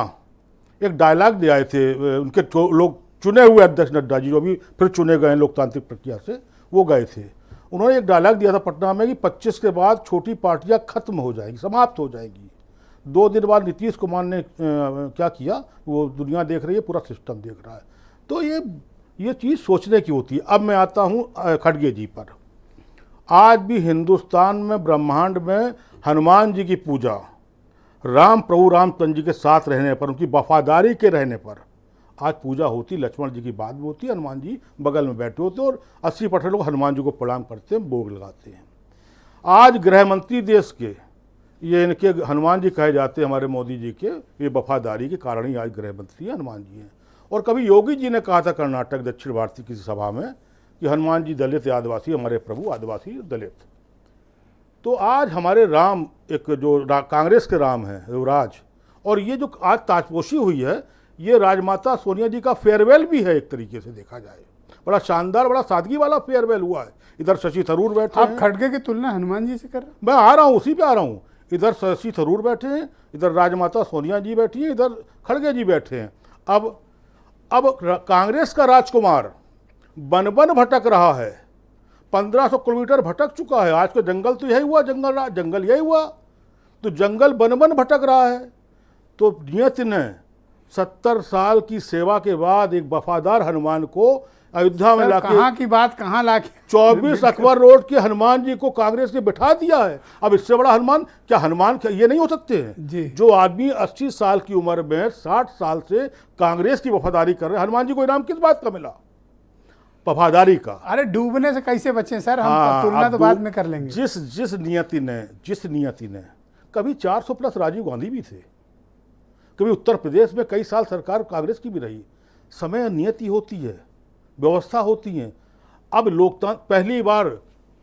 एक डायलॉग दे आए थे, उनके लोग चुने हुए अध्यक्ष नड्डा जी जो भी फिर चुने गए लोकतांत्रिक प्रक्रिया से, वो गए थे। उन्होंने एक डायलॉग दिया था पटना में कि 25 के बाद छोटी पार्टियां खत्म हो जाएंगी, समाप्त हो जाएंगी। 2 दिन बाद नीतीश कुमार ने क्या किया, वो दुनिया देख रही है, पूरा सिस्टम देख रहा है। तो ये चीज़ सोचने की होती है। अब मैं आता हूँ खड़गे जी पर। आज भी हिंदुस्तान में, ब्रह्मांड में हनुमान जी की पूजा, प्रभु रामचंद्र जी के साथ रहने पर, उनकी वफादारी के रहने पर आज पूजा होती। लक्ष्मण जी की बात भी होती, हनुमान जी बगल में बैठे होते और 80% लोग हनुमान जी को प्रणाम करते हैं, भोग लगाते हैं। आज गृह मंत्री देश के, ये इनके हनुमान जी कहे जाते हैं हमारे मोदी जी के, ये वफादारी के कारण ही आज गृह मंत्री हनुमान जी हैं। और कभी योगी जी ने कहा था कर्नाटक दक्षिण भारतीय किसी सभा में कि हनुमान जी दलित या आदिवासी, हमारे प्रभु आदिवासी दलित। तो आज हमारे राम, एक जो कांग्रेस के राम हैं युवराज, और ये जो आज ताजपोशी हुई है, ये राजमाता सोनिया जी का फेयरवेल भी है। एक तरीके से देखा जाए बड़ा शानदार, बड़ा सादगी वाला फेयरवेल हुआ है। इधर शशि थरूर बैठे आप हैं। खड़गे की तुलना हनुमान जी से कर रहे हैं? मैं आ रहा हूँ, उसी पे आ रहा हूँ। इधर शशि थरूर बैठे हैं, इधर राजमाता सोनिया जी बैठी हैं, इधर खड़गे जी बैठे हैं। अब कांग्रेस का राजकुमार बन भटक रहा है, 1500 किलोमीटर भटक चुका है। आज का जंगल तो यही हुआ, जंगल यही हुआ, तो जंगल बन भटक रहा है। तो नियति ने 70 साल की सेवा के बाद एक वफादार हनुमान को अयोध्या में लाके, कहाँ की बात कहाँ लाके 24 अकबर रोड के हनुमान जी को कांग्रेस ने बिठा दिया है। अब इससे बड़ा हनुमान क्या ये नहीं हो सकते हैं जी। जो आदमी 80 साल की उम्र में 60 साल से कांग्रेस की वफादारी कर रहे हैं, हनुमान जी को इनाम किस बात का मिला? वफादारी का। अरे डूबने से कैसे बचे सर, हम तुलना तो बाद में कर लेंगे। जिस नियति ने कभी 400+ राजीव गांधी भी थे, कभी उत्तर प्रदेश में कई साल सरकार कांग्रेस की भी रही। समय नियति होती है, व्यवस्था होती है। अब लोकतंत्र पहली बार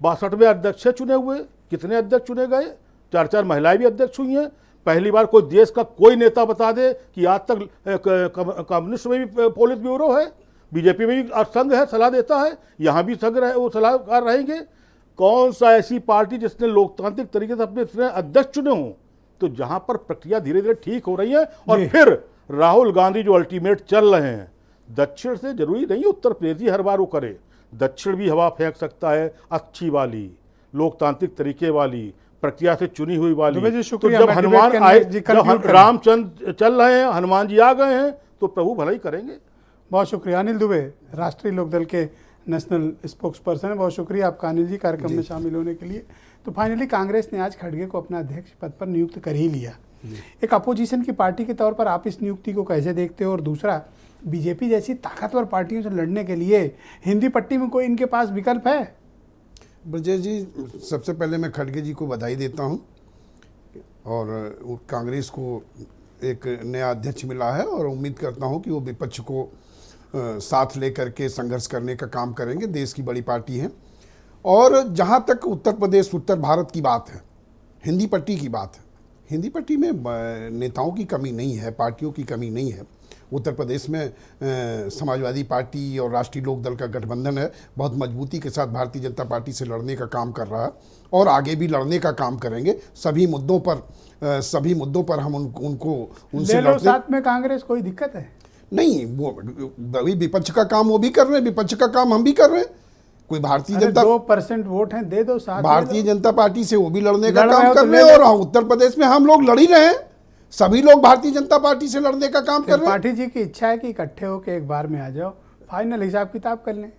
62वें अध्यक्ष चुने हुए, कितने अध्यक्ष चुने गए? 4 महिलाएं भी अध्यक्ष हुई हैं। पहली बार कोई देश का कोई नेता बता दे कि आज तक कम्युनिस्ट में भी पोलित ब्यूरो है, बीजेपी में भी संघ है, सलाह देता है, यहाँ भी संघ रहे, वो सलाहकार रहेंगे। कौन सा ऐसी पार्टी जिसने लोकतांत्रिक तरीके से अपने इतने अध्यक्ष चुने हों? तो जहाँ पर प्रक्रिया धीरे धीरे ठीक हो रही है, और फिर राहुल गांधी जो अल्टीमेट चल रहे हैं, दक्षिण से जरूरी नहीं उत्तर प्रदेश ही हर बार वो करे, दक्षिण भी हवा फेंक सकता है, अच्छी वाली लोकतांत्रिक तरीके वाली प्रक्रिया से चुनी हुई वाली। तो जब हनुमान आए, जब रामचंद्र चल रहे हैं, हनुमान जी आ गए हैं, तो प्रभु भला ही करेंगे। बहुत शुक्रिया अनिल दुबे, राष्ट्रीय लोकदल के नेशनल स्पोक्स पर्सन है। बहुत शुक्रिया आपका अनिल जी कार्यक्रम में शामिल होने के लिए। तो फाइनली कांग्रेस ने आज खड़गे को अपना अध्यक्ष पद पर नियुक्त कर ही लिया। एक अपोजिशन की पार्टी के तौर पर आप इस नियुक्ति को कैसे देखते हो? और दूसरा, बीजेपी जैसी ताकतवर पार्टियों से लड़ने के लिए हिंदी पट्टी में कोई इनके पास विकल्प है? ब्रजेश जी, सबसे पहले मैं खड़गे जी को बधाई देता हूं, और कांग्रेस को एक नया अध्यक्ष मिला है, और उम्मीद करता हूं कि वो विपक्ष को साथ लेकर के संघर्ष करने का काम करेंगे। देश की बड़ी पार्टी है। और जहां तक उत्तर प्रदेश, उत्तर भारत की बात है, हिंदी पट्टी की बात है, हिंदी पट्टी में नेताओं की कमी नहीं है, पार्टियों की कमी नहीं है। उत्तर प्रदेश में समाजवादी पार्टी और राष्ट्रीय लोकदल का गठबंधन है, बहुत मजबूती के साथ भारतीय जनता पार्टी से लड़ने का काम कर रहा है और आगे भी लड़ने का काम करेंगे। सभी मुद्दों पर हम उनको उनसे ले लो लड़ते साथ में कांग्रेस, कोई दिक्कत है? नहीं। वो वही विपक्ष का काम वो भी कर रहे हैं, विपक्ष का काम हम भी कर रहे हैं। कोई भारतीय जनता 2% वोट हैं, दे दो साथ। भारतीय जनता पार्टी से वो भी लड़ने का लड़ रहे काम हो कर तो रहे ले हैं लो। और उत्तर प्रदेश में हम लोग लड़ ही रहे हैं। सभी लोग भारतीय जनता पार्टी से लड़ने का काम कर रहे हैं। त्रिपाठी जी की इच्छा है कि इकट्ठे होकर एक बार में आ जाओ, फाइनल हिसाब किताब कर लें।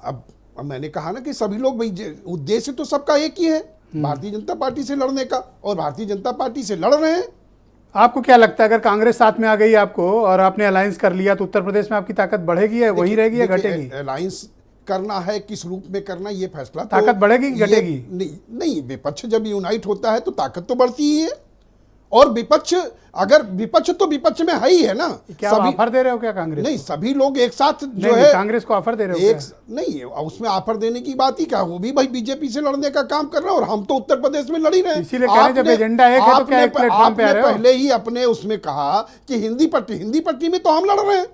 अब मैंने कहा ना कि सभी लोग, भाई उद्देश्य तो सबका एक ही है, भारतीय जनता पार्टी से लड़ने का, और भारतीय जनता पार्टी से लड़ रहे हैं। आपको क्या लगता है अगर कांग्रेस साथ में आ गई आपको और आपने अलायंस कर लिया तो उत्तर प्रदेश में आपकी ताकत बढ़ेगी या वही रहेगी या घटेगी? अलायंस करना है, किस रूप में करना, ये फैसला ताकत बढ़ेगी कि घटेगी? नहीं, विपक्ष जब यूनाइट होता है तो ताकत तो बढ़ती ही है। और विपक्ष, अगर विपक्ष तो विपक्ष में है ही है ना। क्या ऑफर दे रहे हो क्या कांग्रेस? नहीं, सभी लोग एक साथ जो नहीं, है कांग्रेस को ऑफर दे रहे हो एक क्या? नहीं, उसमें ऑफर देने की बात ही क्या, वो भी भाई बीजेपी से लड़ने का काम कर रहे हैं और हम तो उत्तर प्रदेश में लड़ ही रहे हैं। इसीलिए कह रहे हैं जब एजेंडा एक है तो क्या एक प्लेटफॉर्म पे आ रहे हो? पहले ही अपने उसमें कहा कि हिंदी पट्टी में तो हम लड़ रहे हैं।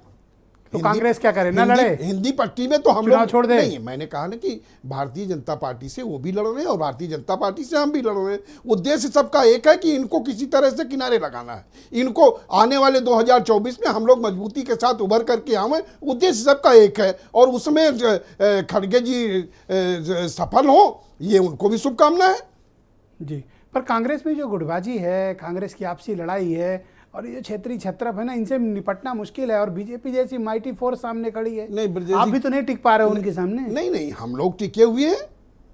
तो कांग्रेस क्या करे, ना लड़े? हिंदी पट्टी में तो हम चुनाव लोग छोड़ दे। नहीं, मैंने कहा ना कि भारतीय जनता पार्टी से वो भी लड़ रहे हैं और भारतीय जनता पार्टी से हम भी लड़ रहे हैं। उद्देश्य सबका एक है कि इनको किसी तरह से किनारे लगाना है। इनको आने वाले 2024 में हम लोग मजबूती के साथ उभर करके आए, उद्देश्य सबका एक है और उसमें खड़गे जी सफल हो, ये उनको भी शुभकामना है जी। पर कांग्रेस में जो गुटबाजी है, कांग्रेस की आपसी लड़ाई है और ये जो क्षेत्रीय छत्रप है ना, इनसे निपटना मुश्किल है और बीजेपी जैसी माइटी फोर्स सामने खड़ी है। नहीं, ब्रजेश आप जी, भी तो नहीं टिक पा रहे हो उनके सामने। नहीं, हम लोग टिके हुए हैं,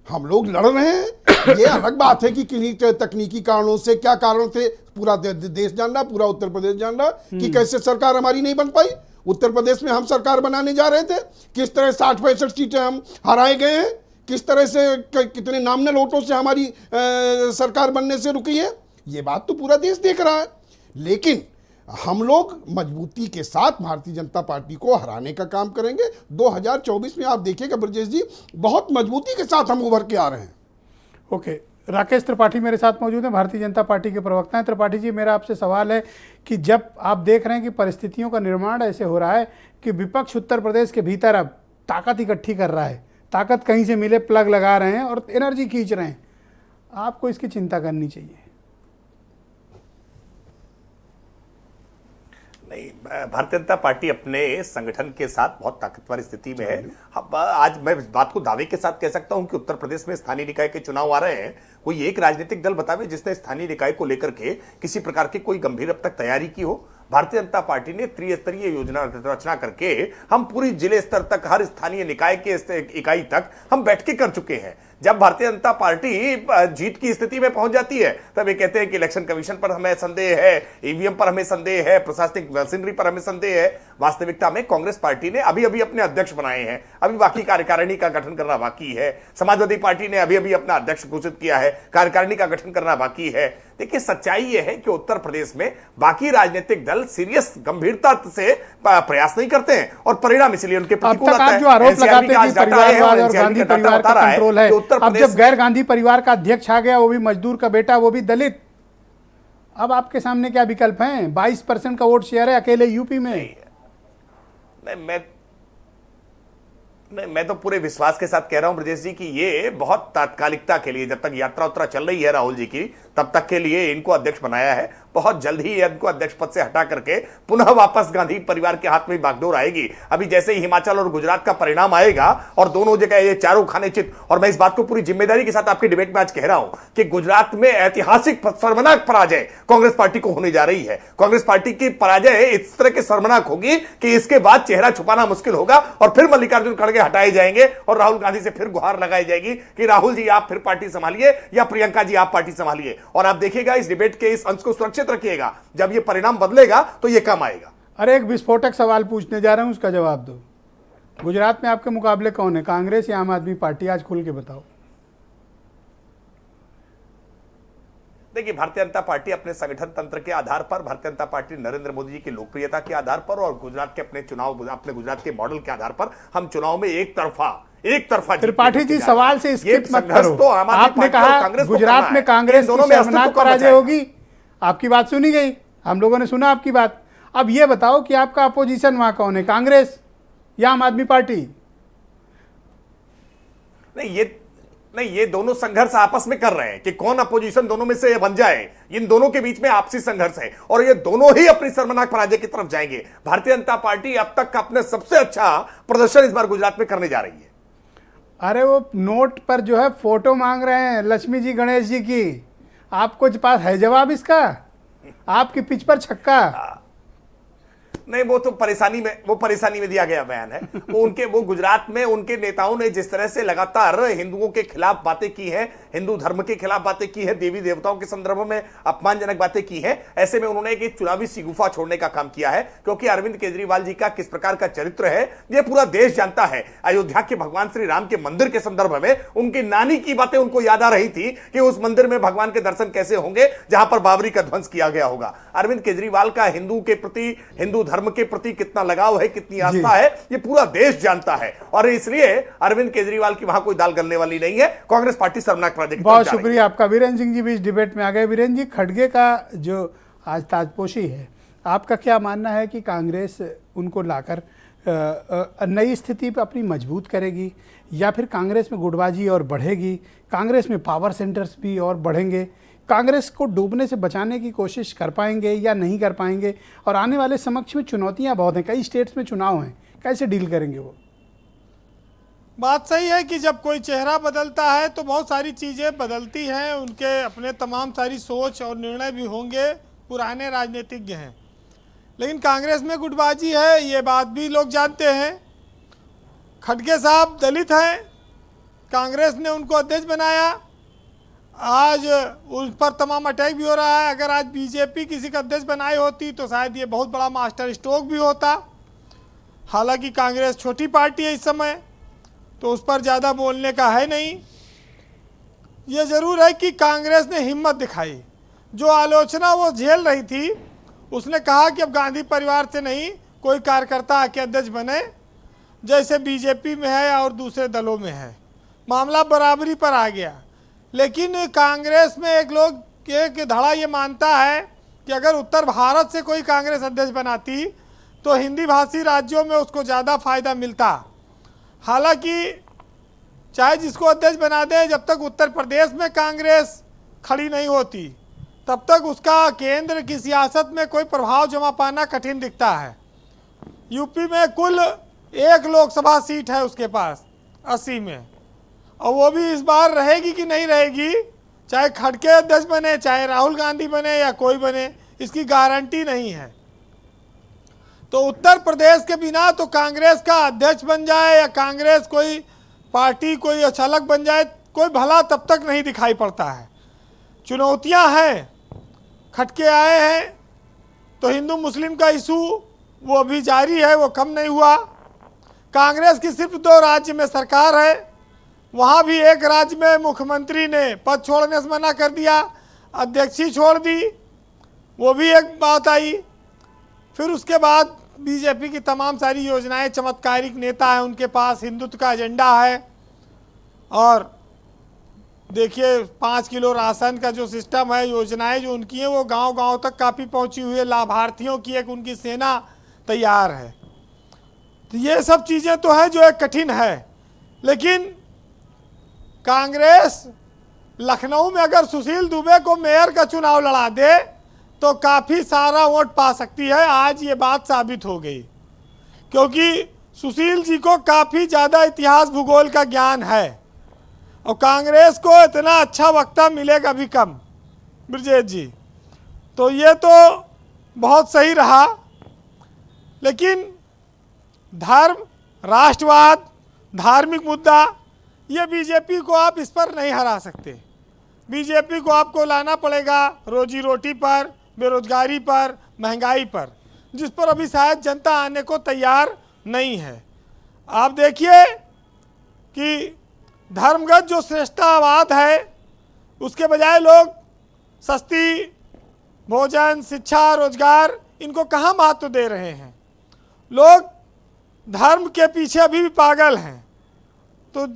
हम लोग लड़ रहे हैं। ये अलग बात है कि किन्हीं तकनीकी कारणों से, क्या कारण से पूरा देश जान रहा, पूरा उत्तर प्रदेश जान रहा कि कैसे सरकार हमारी नहीं बन पाई। उत्तर प्रदेश में हम सरकार बनाने जा रहे थे, किस तरह 60-65 सीटें हम हराए गए हैं, किस तरह से कितने नामनल वोटों से हमारी सरकार बनने से रुकी है, ये बात तो पूरा देश देख रहा है। लेकिन हम लोग मजबूती के साथ भारतीय जनता पार्टी को हराने का काम करेंगे। 2024 में आप देखिएगा ब्रजेश जी, बहुत मजबूती के साथ हम उभर के आ रहे हैं। ओके, राकेश त्रिपाठी मेरे साथ मौजूद हैं, भारतीय जनता पार्टी के प्रवक्ता हैं। त्रिपाठी जी, मेरा आपसे सवाल है कि जब आप देख रहे हैं कि परिस्थितियों का निर्माण ऐसे हो रहा है कि विपक्ष उत्तर प्रदेश के भीतर अब ताकत इकट्ठी कर रहा है, ताकत कहीं से मिले प्लग लगा रहे हैं और एनर्जी खींच रहे हैं, आपको इसकी चिंता करनी चाहिए? नहीं, भारतीय जनता पार्टी अपने संगठन के साथ बहुत ताकतवर स्थिति में है। आज मैं इस बात को दावे के साथ कह सकता हूं कि उत्तर प्रदेश में स्थानीय निकाय के चुनाव आ रहे हैं, कोई एक राजनीतिक दल बतावे जिसने स्थानीय निकाय को लेकर के किसी प्रकार की कोई गंभीर अब तक तैयारी की हो। भारतीय जनता पार्टी ने त्रिस्तरीय योजना रचना करके हम पूरी जिले स्तर तक, हर स्थानीय निकाय के इकाई तक हम बैठकें कर चुके हैं। जब भारतीय जनता पार्टी जीत की स्थिति में पहुंच जाती है तब ये कहते हैं कि इलेक्शन कमीशन पर हमें संदेह है, ईवीएम पर हमें संदेह है, प्रशासनिक मशीनरी पर हमें संदेह है। वास्तविकता में कांग्रेस पार्टी ने अभी अभी अपने अध्यक्ष बनाए हैं, अभी बाकी कार्यकारिणी का गठन करना बाकी है। समाजवादी पार्टी ने अभी अभी अपना अध्यक्ष घोषित किया है, कार्यकारिणी का गठन करना बाकी है। देखिए, सच्चाई यह है कि उत्तर प्रदेश में बाकी राजनीतिक दल सीरियस गंभीरता से प्रयास नहीं करते हैं और परिणाम इसलिए उनके प्रतिकूल आता है। आप जो आरोप लगाते हैं कि परिवारवाद और गांधी परिवार का कंट्रोल है, अब जब गैर गांधी परिवार का अध्यक्ष आ गया, वो भी मजदूर का बेटा, वो भी दलित, अब आपके सामने क्या विकल्प हैं? 22% का वोट शेयर है अकेले यूपी में। मैं तो पूरे विश्वास के साथ कह रहा हूं ब्रजेश जी कि ये बहुत तात्कालिकता के लिए, जब तक यात्रा उत्रा चल रही है राहुल जी की, तब तक के लिए इनको अध्यक्ष बनाया है। बहुत जल्द ही इनको अध्यक्ष पद से हटा करके पुनः वापस गांधी परिवार के हाथ में बागडोर आएगी। अभी जैसे ही हिमाचल और गुजरात का परिणाम आएगा और दोनों जगह ये चारों खाने चित, और मैं इस बात को पूरी जिम्मेदारी के साथ आपकी डिबेट में आज कह रहा हूं कि गुजरात में ऐतिहासिक शर्मनाक पराजय कांग्रेस पार्टी को होने जा रही है। कांग्रेस पार्टी की पराजय इस तरह के शर्मनाक होगी कि इसके बाद चेहरा छुपाना मुश्किल होगा और फिर मल्लिकार्जुन खड़गे हटाए जाएंगे और राहुल गांधी से फिर गुहार लगाई जाएगी कि राहुल जी आप फिर पार्टी संभालिए या प्रियंका जी आप पार्टी संभालिए। और आप देखिएगा, इस डिबेट के इस अंश को सुरक्षित रखिएगा, जब ये परिणाम बदलेगा तो ये काम आएगा। अरे, एक विस्फोटक सवाल पूछने जा रहा हूं, उसका जवाब दो। गुजरात में आपके मुकाबले कौन है, कांग्रेस या आम आदमी पार्टी? आज खुल के बताओ। देखिए, भारतीय जनता पार्टी अपने संगठन तंत्र के आधार पर, भारतीय जनता पार्टी नरेंद्र मोदी जी की लोकप्रियता के आधार पर और गुजरात के अपने गुजरात के मॉडल के आधार पर हम चुनाव में एक तरफा त्रिपाठी जी, सवाल से स्किप मत करो। तो आपने कहा गुजरात में कांग्रेस की शर्मनाक पराजय होगी, आपकी बात सुनी गई, हम लोगों ने सुना आपकी बात। अब ये बताओ कि आपका अपोजिशन वहाँ कौन है, कांग्रेस या आम आदमी पार्टी? नहीं, ये दोनों संघर्ष आपस में कर रहे हैं कि कौन अपोजिशन दोनों में से बन जाए। इन दोनों के बीच में आपसी संघर्ष है और ये दोनों ही अपनी शर्मनाक पराजय की तरफ जाएंगे। भारतीय जनता पार्टी अब तक का अपने सबसे अच्छा प्रदर्शन इस बार गुजरात में करने जा रही है। अरे वो नोट पर जो है फोटो मांग रहे हैं लक्ष्मी जी गणेश जी की, आपको पास है जवाब इसका? आपकी पिच पर छक्का। नहीं, वो तो परेशानी में दिया गया बयान है। वो गुजरात में उनके नेताओं ने जिस तरह से लगातार हिंदुओं के खिलाफ बातें की हैं, हिंदू धर्म के खिलाफ बातें की हैं, देवी देवताओं के संदर्भ में अपमानजनक बातें की हैं, ऐसे में उन्होंने एक चुनावी सिगुफा छोड़ने का काम किया है। क्योंकि अरविंद केजरीवाल जी का किस प्रकार का चरित्र है यह पूरा देश जानता है। अयोध्या के भगवान श्री राम के मंदिर के संदर्भ में उनकी नानी की बातें उनको याद आ रही थी कि उस मंदिर में भगवान के दर्शन कैसे होंगे जहां पर बाबरी का ध्वंस किया गया होगा। अरविंद केजरीवाल का हिंदू के प्रति, हिंदू धर्म के प्रति कितना लगाव है, कितनी आस्था है, ये पूरा देश जानता है। और इसलिए अरविंद केजरीवाल की वहां कोई दाल गलने वाली नहीं है। कांग्रेस पार्टी शर्मनाक पराजय की तरफ जा रही है। बहुत शुक्रिया आपका। वीरेंद्र सिंह जी भी इस डिबेट में आ गए। वीरेंद्र जी, खड़गे का जो आज ताजपोशी है, आपका क्या मानना है कि कांग्रेस उनको लाकर नई स्थिति पर अपनी मजबूत करेगी या फिर कांग्रेस में गुटबाजी और बढ़ेगी, कांग्रेस में पावर सेंटर्स भी और बढ़ेंगे, कांग्रेस को डूबने से बचाने की कोशिश कर पाएंगे या नहीं कर पाएंगे? और आने वाले समक्ष में चुनौतियां बहुत हैं, कई स्टेट्स में चुनाव हैं, कैसे डील करेंगे वो? बात सही है कि जब कोई चेहरा बदलता है तो बहुत सारी चीज़ें बदलती हैं, उनके अपने तमाम सारी सोच और निर्णय भी होंगे, पुराने राजनीतिज्ञ हैं। लेकिन कांग्रेस में गुटबाजी है, ये बात भी लोग जानते हैं। खड़गे साहब दलित हैं, कांग्रेस ने उनको अध्यक्ष बनाया, आज उस पर तमाम अटैक भी हो रहा है। अगर आज बीजेपी किसी का अध्यक्ष बनाई होती तो शायद ये बहुत बड़ा मास्टर स्ट्रोक भी होता। हालांकि कांग्रेस छोटी पार्टी है इस समय, तो उस पर ज़्यादा बोलने का है नहीं। ये ज़रूर है कि कांग्रेस ने हिम्मत दिखाई, जो आलोचना वो झेल रही थी। उसने कहा कि अब गांधी परिवार से नहीं कोई कार्यकर्ता आके अध्यक्ष बने, जैसे बीजेपी में है और दूसरे दलों में है। मामला बराबरी पर आ गया। लेकिन कांग्रेस में एक धड़ा ये मानता है कि अगर उत्तर भारत से कोई कांग्रेस अध्यक्ष बनाती तो हिंदी भाषी राज्यों में उसको ज़्यादा फायदा मिलता। हालांकि चाहे जिसको अध्यक्ष बना दे, जब तक उत्तर प्रदेश में कांग्रेस खड़ी नहीं होती तब तक उसका केंद्र की सियासत में कोई प्रभाव जमा पाना कठिन दिखता है। यूपी में कुल 1 लोकसभा सीट है उसके पास 80 में, और वो भी इस बार रहेगी कि नहीं रहेगी, चाहे खड़गे अध्यक्ष बने, चाहे राहुल गांधी बने या कोई बने, इसकी गारंटी नहीं है। तो उत्तर प्रदेश के बिना तो कांग्रेस का अध्यक्ष बन जाए या कांग्रेस कोई पार्टी कोई अचालक बन जाए, कोई भला तब तक नहीं दिखाई पड़ता है। चुनौतियां हैं, खटके आए हैं, तो हिंदू मुस्लिम का इशू वो अभी जारी है, वो कम नहीं हुआ। कांग्रेस की सिर्फ 2 राज्य में सरकार है, वहाँ भी एक राज्य में मुख्यमंत्री ने पद छोड़ने से मना कर दिया, अध्यक्षी छोड़ दी, वो भी एक बात आई। फिर उसके बाद बीजेपी की तमाम सारी योजनाएं, चमत्कारिक नेता है उनके पास, हिंदुत्व का एजेंडा है। और देखिए 5 किलो राशन का जो सिस्टम है, योजनाएं जो उनकी हैं वो गांव-गांव तक काफ़ी पहुंची हुई है, लाभार्थियों की एक उनकी सेना तैयार है। तो ये सब चीज़ें तो है जो एक कठिन है। लेकिन कांग्रेस लखनऊ में अगर सुशील दुबे को मेयर का चुनाव लड़ा दे तो काफ़ी सारा वोट पा सकती है। आज ये बात साबित हो गई, क्योंकि सुशील जी को काफ़ी ज़्यादा इतिहास भूगोल का ज्ञान है और कांग्रेस को इतना अच्छा वक्ता मिलेगा भी कम, ब्रजेश जी। तो ये तो बहुत सही रहा। लेकिन धर्म, राष्ट्रवाद, धार्मिक मुद्दा, ये बीजेपी को आप इस पर नहीं हरा सकते। बीजेपी को आपको लाना पड़ेगा रोजी रोटी पर, बेरोजगारी पर, महंगाई पर, जिस पर अभी शायद जनता आने को तैयार नहीं है। आप देखिए कि धर्मगत जो श्रेष्ठतावाद है उसके बजाय लोग सस्ती भोजन, शिक्षा, रोजगार, इनको कहाँ महत्व दे रहे हैं। लोग धर्म के पीछे अभी भी पागल हैं। तो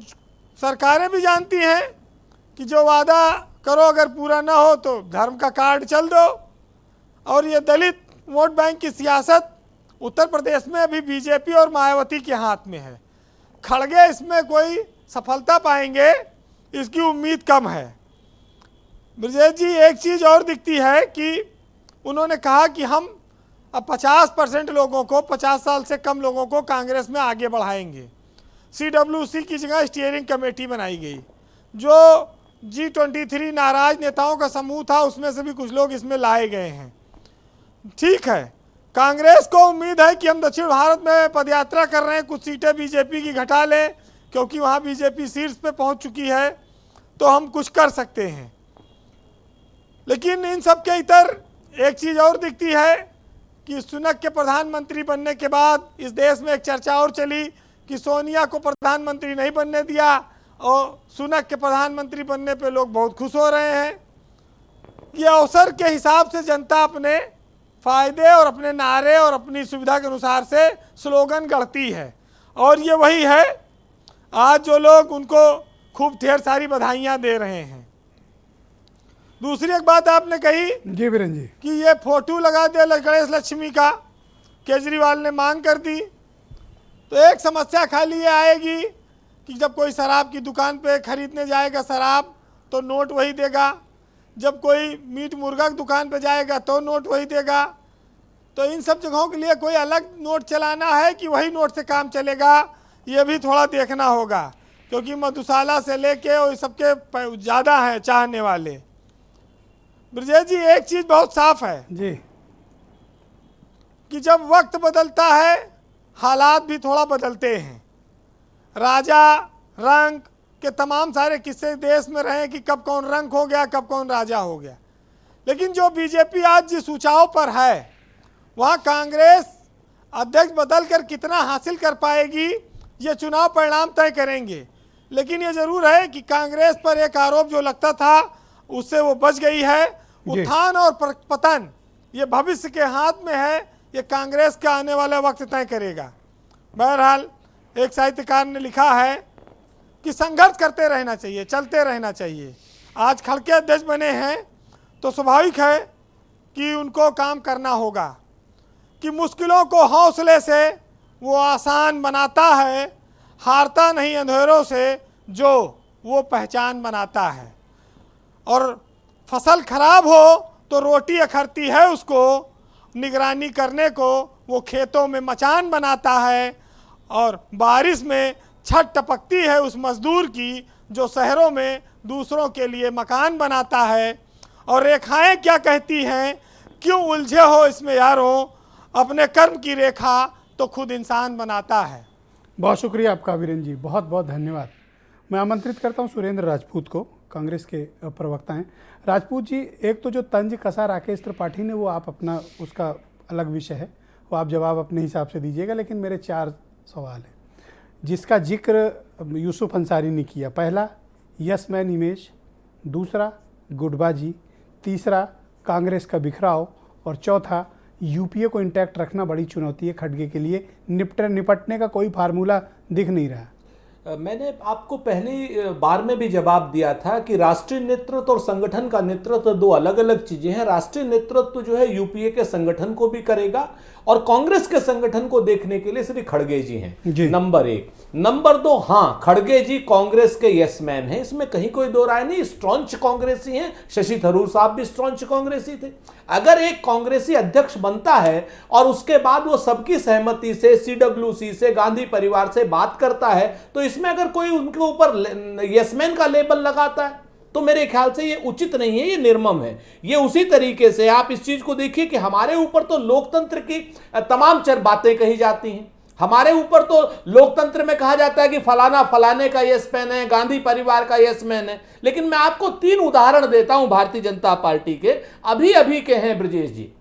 सरकारें भी जानती हैं कि जो वादा करो अगर पूरा ना हो तो धर्म का कार्ड चल दो। और ये दलित वोट बैंक की सियासत उत्तर प्रदेश में अभी बीजेपी और मायावती के हाथ में है। खड़गे इसमें कोई सफलता पाएंगे इसकी उम्मीद कम है। ब्रजेश जी, एक चीज़ और दिखती है कि उन्होंने कहा कि हम अब 50% लोगों को, 50 साल से कम लोगों को कांग्रेस में आगे बढ़ाएंगे। CWC की जगह स्टीयरिंग कमेटी बनाई गई। जो G23 नाराज नेताओं का समूह था उसमें से भी कुछ लोग इसमें लाए गए हैं। ठीक है, कांग्रेस को उम्मीद है कि हम दक्षिण भारत में पदयात्रा कर रहे हैं, कुछ सीटें बीजेपी की घटा लें क्योंकि वहाँ बीजेपी शीर्ष पे पहुँच चुकी है, तो हम कुछ कर सकते हैं। लेकिन इन सब के इतर एक चीज़ और दिखती है कि सुनक के प्रधानमंत्री बनने के बाद इस देश में एक चर्चा और चली कि सोनिया को प्रधानमंत्री नहीं बनने दिया और सुनक के प्रधानमंत्री बनने पे लोग बहुत खुश हो रहे हैं। ये अवसर के हिसाब से जनता अपने फायदे और अपने नारे और अपनी सुविधा के अनुसार से स्लोगन गढ़ती है, और ये वही है आज जो लोग उनको खूब ढेर सारी बधाइयाँ दे रहे हैं। दूसरी एक बात आपने कही जी वीरेंद्र जी कि ये फोटो लगा दे गणेश लक्ष्मी का, केजरीवाल ने मांग कर दी, तो एक समस्या खाली ये आएगी कि जब कोई शराब की दुकान पे खरीदने जाएगा शराब तो नोट वही देगा, जब कोई मीट मुर्गा की दुकान पे जाएगा तो नोट वही देगा। तो इन सब जगहों के लिए कोई अलग नोट चलाना है कि वही नोट से काम चलेगा, ये भी थोड़ा देखना होगा, क्योंकि मधुशाला से लेके और सबके ज़्यादा हैं चाहने वाले। ब्रजेश जी, एक चीज़ बहुत साफ है जी कि जब वक्त बदलता है हालात भी थोड़ा बदलते हैं। राजा रंक के तमाम सारे किस्से देश में रहे कि कब कौन रंक हो गया, कब कौन राजा हो गया। लेकिन जो बीजेपी आज जिस ऊंचाई पर है वहाँ कांग्रेस अध्यक्ष बदल कर कितना हासिल कर पाएगी ये चुनाव परिणाम तय करेंगे। लेकिन ये जरूर है कि कांग्रेस पर एक आरोप जो लगता था उससे वो बच गई है। उत्थान और पतन ये भविष्य के हाथ में है, ये कांग्रेस का आने वाला वक्त तय करेगा। बहरहाल एक साहित्यकार ने लिखा है कि संघर्ष करते रहना चाहिए, चलते रहना चाहिए। आज खड़के अध्यक्ष बने हैं तो स्वाभाविक है कि उनको काम करना होगा कि मुश्किलों को हौसले से वो आसान बनाता है, हारता नहीं अंधेरों से जो वो पहचान बनाता है। और फसल खराब हो तो रोटी अखरती है उसको, निगरानी करने को वो खेतों में मचान बनाता है, और बारिश में छत टपकती है उस मजदूर की जो शहरों में दूसरों के लिए मकान बनाता है। और रेखाएं क्या कहती हैं, क्यों उलझे हो इसमें यारों, अपने कर्म की रेखा तो खुद इंसान बनाता है। बहुत शुक्रिया आपका वीरेंद्र जी, बहुत बहुत धन्यवाद। मैं आमंत्रित करता हूं सुरेंद्र राजपूत को, कांग्रेस के प्रवक्ता हैं। राजपूत जी, एक तो जो तंज कसा राकेश त्रिपाठी ने वो आप अपना, उसका अलग विषय है, वो आप जवाब अपने हिसाब से दीजिएगा, लेकिन मेरे 4 सवाल हैं जिसका जिक्र यूसुफ अंसारी ने किया। पहला, यस मैन इमेज, दूसरा गुटबाजी, तीसरा कांग्रेस का बिखराव, और चौथा यूपीए को इंटैक्ट रखना बड़ी चुनौती है खड़गे के लिए, निपटने का कोई फार्मूला दिख नहीं रहा। मैंने आपको पहली बार में भी जवाब दिया था कि राष्ट्रीय नेतृत्व और संगठन का नेतृत्व दो अलग अलग चीजें हैं। राष्ट्रीय नेतृत्व जो है यूपीए के संगठन को भी करेगा और कांग्रेस के संगठन को देखने के लिए श्री खड़गे जी हैं, नंबर 1। नंबर 2, हाँ, खड़गे जी कांग्रेस के यस मैन हैं, इसमें कहीं कोई दो राय नहीं, स्ट्रॉन्च कांग्रेसी हैं। शशि थरूर साहब भी स्ट्रॉन्च कांग्रेसी थे। अगर एक कांग्रेसी अध्यक्ष बनता है और उसके बाद वो सबकी सहमति से, सीडब्ल्यूसी से, गांधी परिवार से बात करता है, तो इसमें अगर कोई उनके ऊपर यसमैन का लेबल लगाता है तो मेरे ख्याल से ये उचित नहीं है, ये निर्मम है। ये उसी तरीके से आप इस चीज को देखिए कि हमारे ऊपर तो लोकतंत्र की तमाम बातें कही जाती हैं। हमारे ऊपर तो लोकतंत्र में कहा जाता है कि फलाना फलाने का यसमैन है, गांधी परिवार का यसमैन है। लेकिन मैं आपको 3 उदाहरण देता हूं भारतीय जनता पार्टी के, अभी अभी के हैं ब्रजेश जी।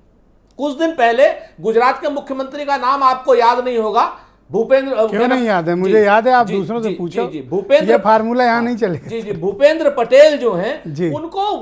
कुछ दिन पहले गुजरात के मुख्यमंत्री का नाम आपको याद नहीं होगा, भूपेंद्र। क्यों नहीं याद है, मुझे याद है, आप दूसरों से पूछो। जी, भूपेंद्र, ये फार्मूला यहाँ नहीं चलेगा। जी, भूपेंद्र पटेल जो हैं, उनको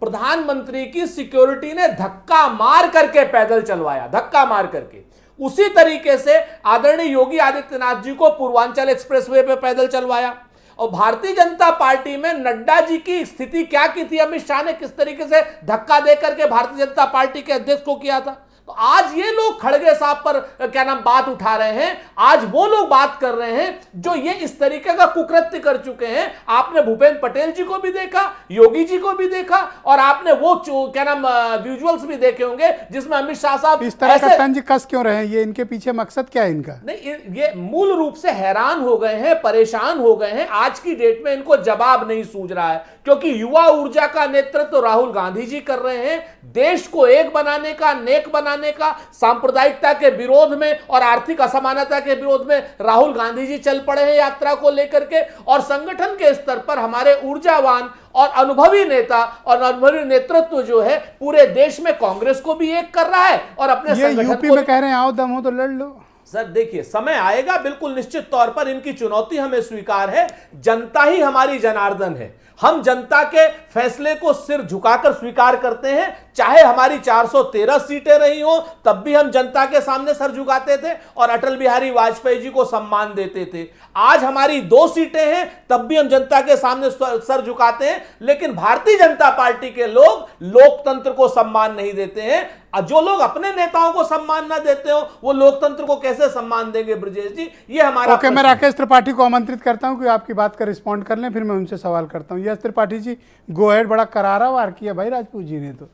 प्रधानमंत्री की सिक्योरिटी ने धक्का मार करके पैदल चलवाया, धक्का मार करके। उसी तरीके से आदरणीय योगी आदित्यनाथ जी को पूर्वांचल एक्सप्रेसवे पे पैदल चलवाया। और भारतीय जनता पार्टी में नड्डा जी की स्थिति क्या की थी, अमित शाह ने किस तरीके से धक्का देकर के भारतीय जनता पार्टी के अध्यक्ष को किया था। तो आज ये लोग खड़गे साहब पर क्या नाम बात उठा रहे हैं, आज वो लोग बात कर रहे हैं जो ये इस तरीके का कुकृत्य कर चुके हैं। आपने भूपेंद्र पटेल जी को भी देखा, योगी जी को भी देखा, और आपने वो क्या नाम विजुअल्स भी देखे होंगे जिसमें अमित शाह साहब इस तरह का तंज कस क्यों रहे हैं, ये इनके पीछे मकसद क्या है इनका? नहीं, ये मूल रूप से हैरान हो गए हैं, परेशान हो गए हैं। आज की डेट में इनको जवाब नहीं सूझ रहा है, क्योंकि युवा ऊर्जा का नेतृत्व राहुल गांधी जी कर रहे हैं। देश को एक बनाने का, नेक बनाने का, सांप्रदायिकता के विरोध में और आर्थिक असमानता के विरोध में राहुल गांधी जी चल पड़े हैं यात्रा को लेकर के। और संगठन के स्तर पर हमारे ऊर्जावान और अनुभवी नेता और अनुभवी नेतृत्व जो है पूरे देश में कांग्रेस को भी एक कर रहा है और अपने संगठन यूपी को में कह रहे हैं आओ दम हो तो लड़ लो। सर देखिए, समय आएगा, बिल्कुल निश्चित तौर पर इनकी चुनौती हमें स्वीकार है। जनता ही हमारी जनार्दन है, हम जनता के फैसले को सिर झुकाकर स्वीकार करते हैं। चाहे हमारी 413 सीटें रही हो तब भी हम जनता के सामने सर झुकाते थे और अटल बिहारी वाजपेयी जी को सम्मान देते थे। आज हमारी 2 सीटें हैं तब भी हम जनता के सामने सर झुकाते हैं। लेकिन भारतीय जनता पार्टी के लोग लोकतंत्र को सम्मान नहीं देते हैं। जो लोग अपने नेताओं को सम्मान ना देते हो वो लोकतंत्र को कैसे सम्मान देंगे ब्रजेश जी? ये हमारा ओके, मैं राकेश त्रिपाठी को आमंत्रित करता हूं कि आपकी बात का रिस्पॉन्ड कर लें, फिर मैं उनसे सवाल करता हूं। Yes Tripathi ji, go ahead. बड़ा करारा वार किया भाई राजपूत जी ने तो।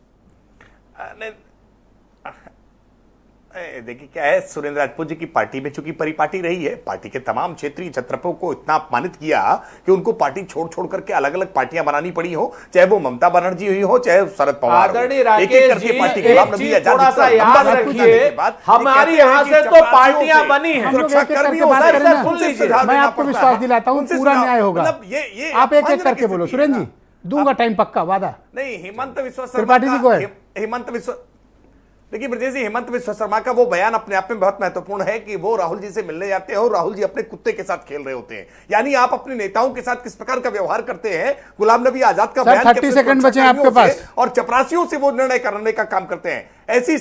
देखिए क्या है, सुरेंद्र राजपूत जी की पार्टी में चूंकि परिपाटी रही है, पार्टी के तमाम क्षेत्रीय छत्रपों को इतना अपमानित किया कि उनको पार्टी छोड़ छोड़ करके अलग अलग पार्टियां बनानी पड़ी हो, चाहे वो ममता बनर्जी हुई हो चाहे शरद पवार हो। आदरणीय राकेश जी, एक चीज थोड़ा सा याद रखिए, हमारी यहाँ से तो पार्टियां बनी हैं। मैं आपको विश्वास दिलाता हूँ पूरा न्याय होगा। आप एक एक करके बोलो। सुरेंद्र जी, दूंगा टाइम पक्का, वादा नहीं। हेमंत विश्व त्रिपाठी जी को है। हेमंत विश्व, देखिए ब्रजेश जी, हेमंत विश्व शर्मा का वो बयान अपने आप में बहुत महत्वपूर्ण है कि वो राहुल जी से मिलने जाते हैं और राहुल जी अपने कुत्ते के साथ खेल रहे होते हैं। यानी आप अपने नेताओं के साथ किस प्रकार का व्यवहार करते हैं। गुलाम नबी आजाद का बयान 30 सेकंड बचे आपके पास और चपरासियों से वो निर्णय करने का काम करते हैं। ऐसी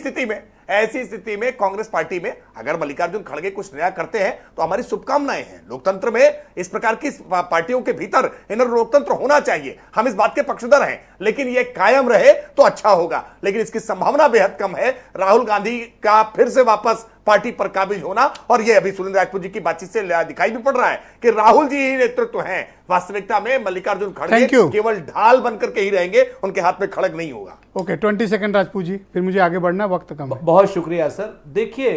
स्थिति में कांग्रेस पार्टी में अगर मल्लिकार्जुन खड़गे कुछ नया करते हैं तो हमारी शुभकामनाएं हैं। लोकतंत्र में इस प्रकार की पार्टियों के भीतर इनर लोकतंत्र होना चाहिए, हम इस बात के पक्षधर हैं, लेकिन यह कायम रहे तो अच्छा होगा। लेकिन इसकी संभावना बेहद कम है राहुल गांधी का फिर से वापस पार्टी पर काबिज होना। और यह अभी सुरेंद्र राजपूत जी की बातचीत से दिखाई भी पड़ रहा है कि राहुल जी ही नेतृत्व हैं। वास्तविकता में मल्लिकार्जुन खड़गे केवल ढाल बनकर के ही रहेंगे, उनके हाथ में खड़ग नहीं होगा। ओके, 20 सेकंड राजपूत जी, फिर मुझे आगे बढ़ना, वक्त कम है। बहुत शुक्रिया सर। देखिए,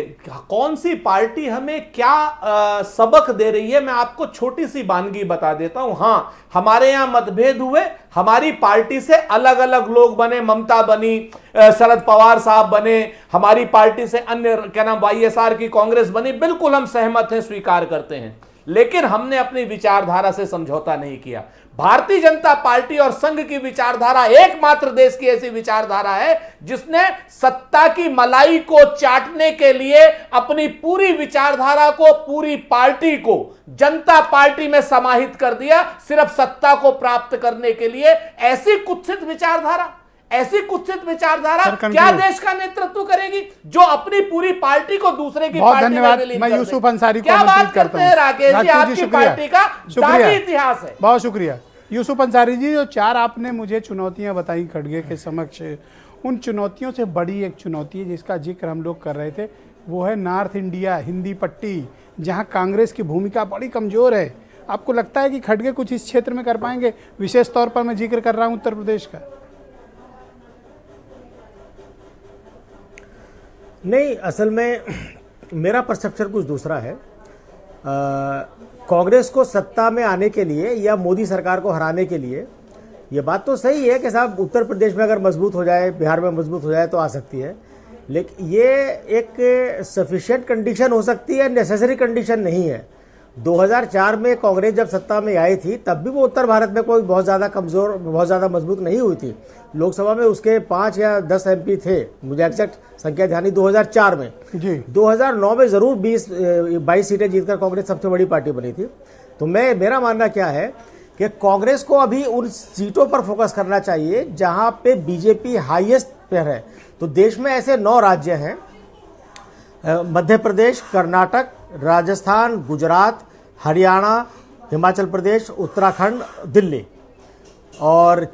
कौन सी पार्टी हमें क्या सबक दे रही है, मैं आपको छोटी सी वानगी बता देता हूं। हाँ, हमारे यहां मतभेद हुए, हमारी पार्टी से अलग अलग लोग बने, ममता बनी, शरद पवार साहब बने, हमारी पार्टी से अन्य क्या नाम YSR की कांग्रेस बनी, बिल्कुल हम सहमत हैं, स्वीकार करते हैं। लेकिन हमने अपनी विचारधारा से समझौता नहीं किया। भारतीय जनता पार्टी और संघ की विचारधारा एकमात्र देश की ऐसी विचारधारा है जिसने सत्ता की मलाई को चाटने के लिए अपनी पूरी विचारधारा को, पूरी पार्टी को जनता पार्टी में समाहित कर दिया, सिर्फ सत्ता को प्राप्त करने के लिए। ऐसी कुत्सित विचारधारा क्या देश का नेतृत्व करेगी जो अपनी पूरी पार्टी को दूसरे की बहुत पार्टी धन्यवाद। में विलीन मैं कर यूसुफ दे। अंसारी को क्या बात आमंत्रित करता करते हैं राकेश जी, आपकी पार्टी का दागी इतिहास है। बहुत शुक्रिया यूसुफ अंसारी जी। जो 4 आपने मुझे चुनौतियां बताई खड़गे के समक्ष, उन चुनौतियों से बड़ी एक चुनौती है जिसका जिक्र हम लोग कर रहे थे, वो है नॉर्थ इंडिया, हिंदी पट्टी, जहां कांग्रेस की भूमिका बड़ी कमजोर है। आपको लगता है कि खड़गे कुछ इस क्षेत्र में कर पाएंगे? विशेष तौर पर मैं जिक्र कर रहा हूं उत्तर प्रदेश का। नहीं, असल में मेरा परसेप्शन कुछ दूसरा है। कांग्रेस को सत्ता में आने के लिए या मोदी सरकार को हराने के लिए, ये बात तो सही है कि साहब उत्तर प्रदेश में अगर मजबूत हो जाए, बिहार में मजबूत हो जाए तो आ सकती है, लेकिन ये एक सफिशिएंट कंडीशन हो सकती है, नेसेसरी कंडीशन नहीं है। 2004 में कांग्रेस जब सत्ता में आई थी तब भी वो उत्तर भारत में कोई बहुत ज़्यादा कमज़ोर, बहुत ज़्यादा मजबूत नहीं हुई थी। लोकसभा में उसके 5 या 10 MP थे, मुझे एग्जैक्ट संख्या ध्यान नहीं, 2004 में जी। 2009 में ज़रूर 22 सीटें जीतकर कांग्रेस सबसे बड़ी पार्टी बनी थी। तो मेरा मानना क्या है कि कांग्रेस को अभी उन सीटों पर फोकस करना चाहिए जहां पे बीजेपी हाईएस्ट पर है। तो देश में ऐसे 9 राज्य हैं, मध्य प्रदेश, कर्नाटक, राजस्थान, गुजरात, हरियाणा, हिमाचल प्रदेश, उत्तराखंड, दिल्ली और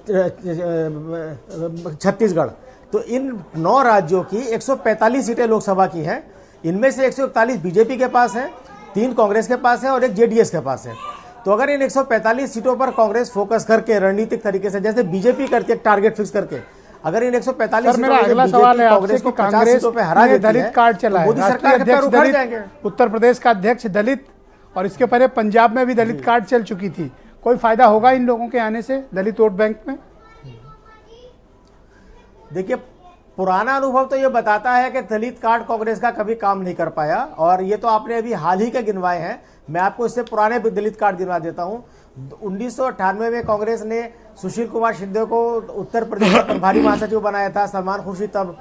छत्तीसगढ़। तो इन 9 राज्यों की 145 सीटें लोकसभा की हैं। इनमें से 141 बीजेपी के पास है, 3 कांग्रेस के पास है और 1 जेडीएस के पास है। तो अगर इन 145 सीटों पर कांग्रेस फोकस करके रणनीतिक तरीके से, जैसे बीजेपी करती है टारगेट फिक्स करके, अगर इन 145 सर, मेरा अगला सवाल है आपसे कि कांग्रेस ने दलित कार्ड चलाया, मोदी राष्ट्रीय सरकार के पैर अध्यक्ष उखड़ दलित, जाएंगे। उत्तर प्रदेश का अध्यक्ष दलित, और इसके पहले पंजाब में भी दलित कार्ड चल चुकी थी। कोई फायदा होगा इन लोगों के आने से दलित वोट बैंक में? देखिए, पुराना अनुभव तो ये बताता है कि दलित कार्ड कांग्रेस का कभी काम नहीं कर पाया, और ये तो आपने अभी हाल ही के गिनवाए हैं। मैं आपको इससे पुराने भी दलित कार्ड गिनवा देता हूं। 1998 में कांग्रेस ने सुशील कुमार शिंदे को उत्तर प्रदेश का प्रभारी महासचिव बनाया था। सलमान खुर्शीद तब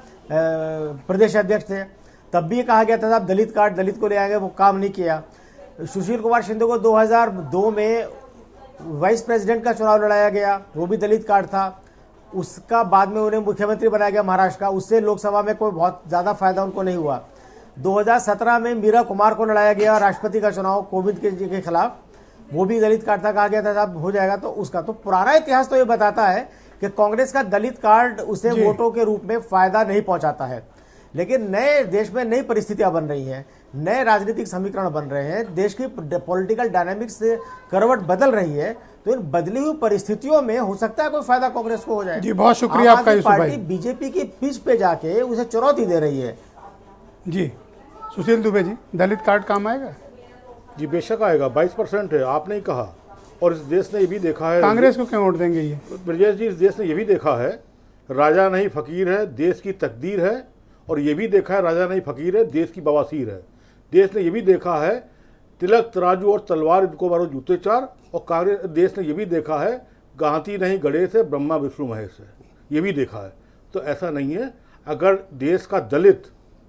प्रदेश अध्यक्ष थे। तब भी कहा गया था दलित कार्ड दलित को ले आएंगे, वो काम नहीं किया। सुशील कुमार शिंदे को 2002 में वाइस प्रेसिडेंट का चुनाव लड़ाया गया, वो भी दलित कार्ड था। उसका बाद में उन्हें मुख्यमंत्री बनाया गया महाराष्ट्र का, उससे लोकसभा में कोई बहुत ज़्यादा फायदा उनको नहीं हुआ। 2017 में मीरा कुमार को लड़ाया गया राष्ट्रपति का चुनाव कोविंद के खिलाफ, वो भी दलित कार्ड था, कहा गया था साहब हो जाएगा। तो उसका तो पुराना इतिहास तो ये बताता है कि कांग्रेस का दलित कार्ड उसे वोटों के रूप में फायदा नहीं पहुंचाता है। लेकिन नए देश में नई परिस्थितियां बन रही हैं, नए राजनीतिक समीकरण बन रहे हैं, देश की पॉलिटिकल डायनामिक्स से करवट बदल रही है। तो इन बदली हुई परिस्थितियों में हो सकता है कोई फायदा कांग्रेस को हो जाए। जी, बहुत शुक्रिया आपका यूसुफ भाई। पार्टी बीजेपी की पिच पे जाके उसे चुनौती दे रही है। जी, सुशील दुबे जी, दलित कार्ड काम आएगा? जी बेशक आएगा, 22% है, आपने ही कहा। और इस देश ने ये भी देखा है, कांग्रेस को क्यों वोट देंगे ये? ब्रजेश जी, इस देश ने ये भी देखा है राजा नहीं फकीर है, देश की तकदीर है। और ये भी देखा है राजा नहीं फकीर है, देश की बवासीर है। देश ने ये भी देखा है तिलक तराजू और तलवार इनको मारो जूते चार। और कांग्रेस देश ने ये भी देखा है गांधी नहीं गणेश है, ब्रह्मा विष्णु महेश है, ये भी देखा है। तो ऐसा नहीं है, अगर देश का दलित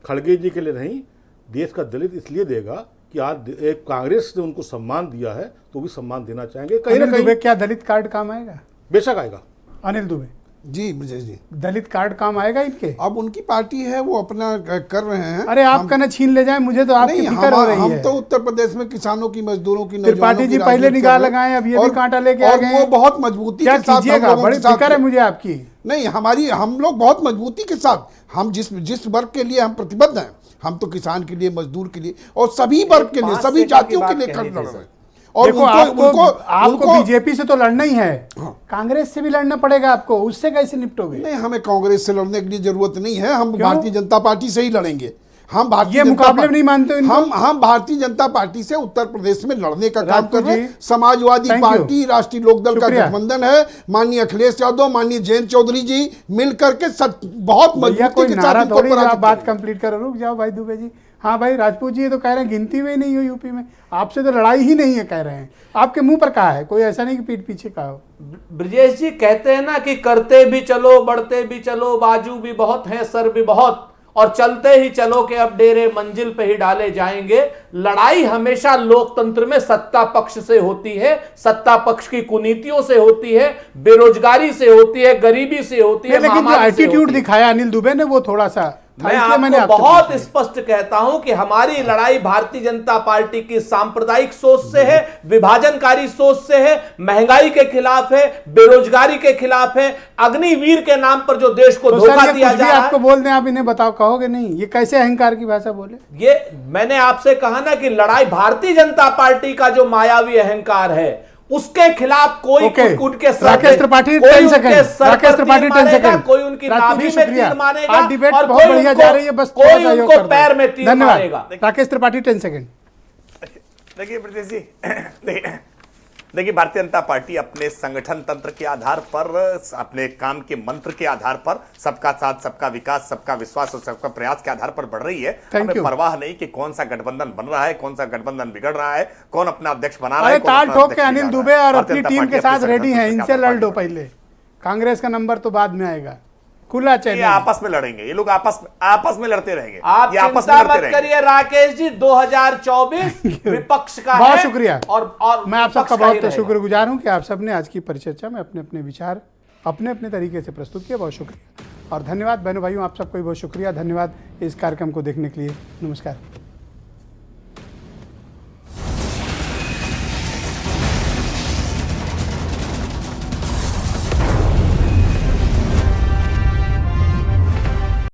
खड़गे जी के लिए नहीं, देश का दलित इसलिए देगा कि आज एक कांग्रेस ने उनको सम्मान दिया है, तो भी सम्मान देना चाहेंगे कहीं ना कहीं। क्या दलित कार्ड काम आएगा? बेशक आएगा। अनिल दुबे जी ब्रजेश जी, दलित कार्ड काम आएगा इनके? अब उनकी पार्टी है, वो अपना कर रहे हैं। अरे आपका ना छीन ले जाए, मुझे तो आपकी फिक्र हो रही है। हम तो उत्तर प्रदेश में किसानों की, मजदूरों की, त्रिपाठी जी पहले निगाह लगाएं, अब ये भी कांटा लेके आ गए। वो बहुत मजबूती क्या के साथ कीजिएगा? बड़ी फिक्र है मुझे आपकी। नहीं, हम लोग बहुत मजबूती के साथ, हम जिस वर्ग के लिए हम प्रतिबद्ध हैं, हम तो किसान के लिए, मजदूर के लिए और सभी वर्ग के लिए, सभी जातियों के लिए लड़ रहे हैं। और देखो, आपको बीजेपी से तो लड़ना ही है, कांग्रेस से भी लड़ना पड़ेगा आपको, उससे कैसे निपटोगे? नहीं, हमें कांग्रेस से लड़ने के लिए जरूरत नहीं है, हम भारतीय जनता पार्टी से ही लड़ेंगे। हम भारतीय मुकाबले नहीं मानते हम भारतीय जनता पार्टी से उत्तर प्रदेश में लड़ने का काम कर रहे हैं। समाजवादी पार्टी, राष्ट्रीय लोकदल का गठबंधन है, माननीय अखिलेश यादव, माननीय जयंत चौधरी जी मिलकर के बहुत मजबूती के साथ बात कंप्लीट करो। रुक जाओ भाई दुबे जी। हाँ भाई राजपूत जी, ये तो कह रहे हैं गिनती में ही नहीं हो यूपी में, आपसे तो लड़ाई ही नहीं है कह रहे हैं। आपके मुंह पर कहा है, कोई ऐसा नहीं कि पीठ पीछे कहा हो। ब्रजेश जी कहते हैं ना कि करते भी चलो, बढ़ते भी चलो, बाजू भी बहुत हैं, सर भी बहुत, और चलते ही चलो कि अब डेरे मंजिल पे ही डाले जाएंगे। लड़ाई हमेशा लोकतंत्र में सत्ता पक्ष से होती है, सत्ता पक्ष की कुनीतियों से होती है, बेरोजगारी से होती है, गरीबी से होती है। लेकिन जो एटीट्यूड दिखाया अनिल दुबे ने वो थोड़ा सा, मैं आपको बहुत स्पष्ट कहता हूं कि हमारी लड़ाई भारतीय जनता पार्टी की सांप्रदायिक सोच से है, विभाजनकारी सोच से है, महंगाई के खिलाफ है, बेरोजगारी के खिलाफ है, अग्निवीर के नाम पर जो देश को धोखा दिया जा रहा है। आपको बोल दें, आप इन्हें बताओ, कहोगे नहीं? ये कैसे अहंकार की भाषा बोले? ये मैंने आपसे कहा ना कि लड़ाई भारतीय जनता पार्टी का जो मायावी अहंकार है उसके खिलाफ कोई उनके राकेश त्रिपाठी 10 सेकंड, कोई उनकी नाभि में तीर मारेगा आज डिबेट बहुत बढ़िया जा रही है, बस कोई उनको पैर में तीर मारेगा। राकेश त्रिपाठी 10 सेकंड। देखिए ब्रजेश जी, देखिए भारतीय जनता पार्टी अपने संगठन तंत्र के आधार पर, अपने काम के मंत्र के आधार पर, सबका साथ, सबका विकास, सबका विश्वास और सबका प्रयास के आधार पर बढ़ रही है। हमें परवाह नहीं कि कौन सा गठबंधन बन रहा है, कौन सा गठबंधन बिगड़ रहा है, कौन अपना अध्यक्ष बना रहा है। ताल ठोक के अनिल दुबे और अपनी टीम के साथ रेडी हैं, इनसे लड़ लो पहले, कांग्रेस का नंबर तो बाद में आएगा। खुला चैलेंज, आपस में लड़ेंगे ये लोग, आपस में लड़ते रहेंगे। आप चिंता मत करिए राकेश जी, 2024 विपक्ष का है। बहुत शुक्रिया, और मैं आप सबका बहुत शुक्रगुजार हूं कि आप सबने आज की परिचर्चा में अपने अपने विचार अपने अपने तरीके से प्रस्तुत किए। बहुत शुक्रिया और धन्यवाद बहनों भाइयों, आप सबको बहुत शुक्रिया, धन्यवाद इस कार्यक्रम को देखने के लिए। नमस्कार।